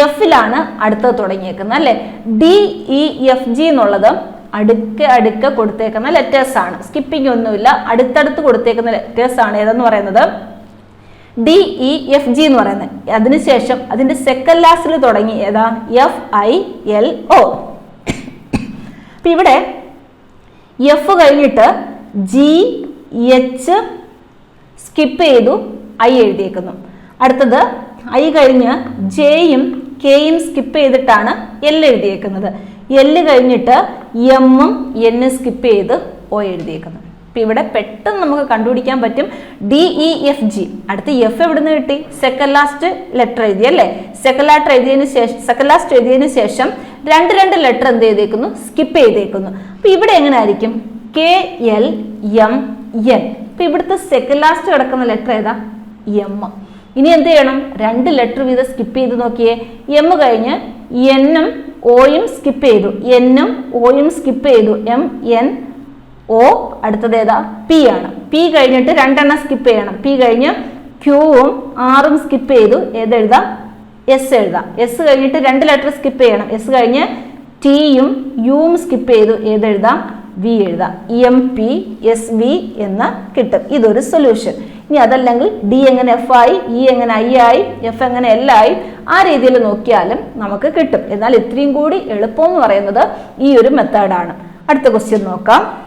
എഫിലാണ് അടുത്തത് തുടങ്ങിയേക്കുന്നത് അല്ലെ? DEFG എന്നുള്ളത് അടുക്ക കൊടുത്തേക്കുന്ന ലെറ്റേഴ്സ് ആണ്. സ്കിപ്പിംഗ് ഒന്നുമില്ല, അടുത്തടുത്ത് കൊടുത്തേക്കുന്ന ലെറ്റേഴ്സ് ആണ്. ഏതെന്ന് പറയുന്നത് DEFG എന്ന് പറയുന്നത്. അതിനുശേഷം അതിന്റെ സെക്കൻഡ് ലാസ്റ്റിൽ തുടങ്ങി ഏതാ? FILO. അപ്പൊ ഇവിടെ എഫ് കഴിഞ്ഞിട്ട് GH സ്കിപ്പ് ചെയ്തു I എഴുതിയേക്കുന്നു. അടുത്തത് ഐ കഴിഞ്ഞ് ജെയും കെയും സ്കിപ്പ് ചെയ്തിട്ടാണ് എൽ എഴുതിയേക്കുന്നത്. എല് കഴിഞ്ഞിട്ട് എമ്മും എന്നും സ്കിപ്പ് ചെയ്ത് ഒ എഴുതിയേക്കുന്നത്. അപ്പൊ ഇവിടെ പെട്ടെന്ന് നമുക്ക് കണ്ടുപിടിക്കാൻ പറ്റും DEFG. അടുത്ത് എഫ് എവിടുന്ന് കിട്ടി? സെക്കൻഡ് ലാസ്റ്റ് ലെറ്റർ എഴുതി അല്ലേ? സെക്കൻഡ് ലാസ്റ്റ് എഴുതിയതിനു ശേഷം രണ്ട് ലെറ്റർ എന്ത് ചെയ്തേക്കുന്നു? സ്കിപ്പ് ചെയ്തേക്കുന്നു. അപ്പൊ ഇവിടെ എങ്ങനെ ആയിരിക്കും? KLMN. അപ്പൊ ഇവിടുത്തെ സെക്കൻഡ് ലാസ്റ്റ് കിടക്കുന്ന ലെറ്റർ ഏതാ? എം. ഇനി എന്ത് ചെയ്യണം? രണ്ട് ലെറ്റർ വീതം സ്കിപ്പ് ചെയ്ത് നോക്കിയേ. എം കഴിഞ്ഞ് എന്നും ഓയും സ്കിപ്പ് ചെയ്തു, എന്നും ഓയും സ്കിപ്പ് ചെയ്തു, MN O. അടുത്തത് ഏതാ? പി ആണ്. പി കഴിഞ്ഞിട്ട് രണ്ടെണ്ണം സ്കിപ്പ് ചെയ്യണം. പി കഴിഞ്ഞ് ക്യൂവും ആറും സ്കിപ്പ് ചെയ്തു, ഏതെഴുതാം? എസ് എഴുതാം. എസ് കഴിഞ്ഞിട്ട് രണ്ട് ലെറ്റർ സ്കിപ്പ് ചെയ്യണം. എസ് കഴിഞ്ഞ് ടിയും യുവും സ്കിപ്പ് ചെയ്തു, ഏതെഴുതാം? വി എഴുതാം. MPSV എന്ന് കിട്ടും. ഇതൊരു സൊല്യൂഷൻ. ഇനി അതല്ലെങ്കിൽ ഡി എങ്ങനെ എഫ് ആയി, ഇ എങ്ങനെ ഐ ആയി, എഫ് എങ്ങനെ എൽ ആയി, ആ രീതിയിൽ നോക്കിയാലും നമുക്ക് കിട്ടും. എന്നാൽ ഇത്രയും കൂടി എളുപ്പം എന്ന് പറയുന്നത് ഈ ഒരു മെത്തേഡാണ്. അടുത്ത ക്വസ്റ്റ്യൻ നോക്കാം.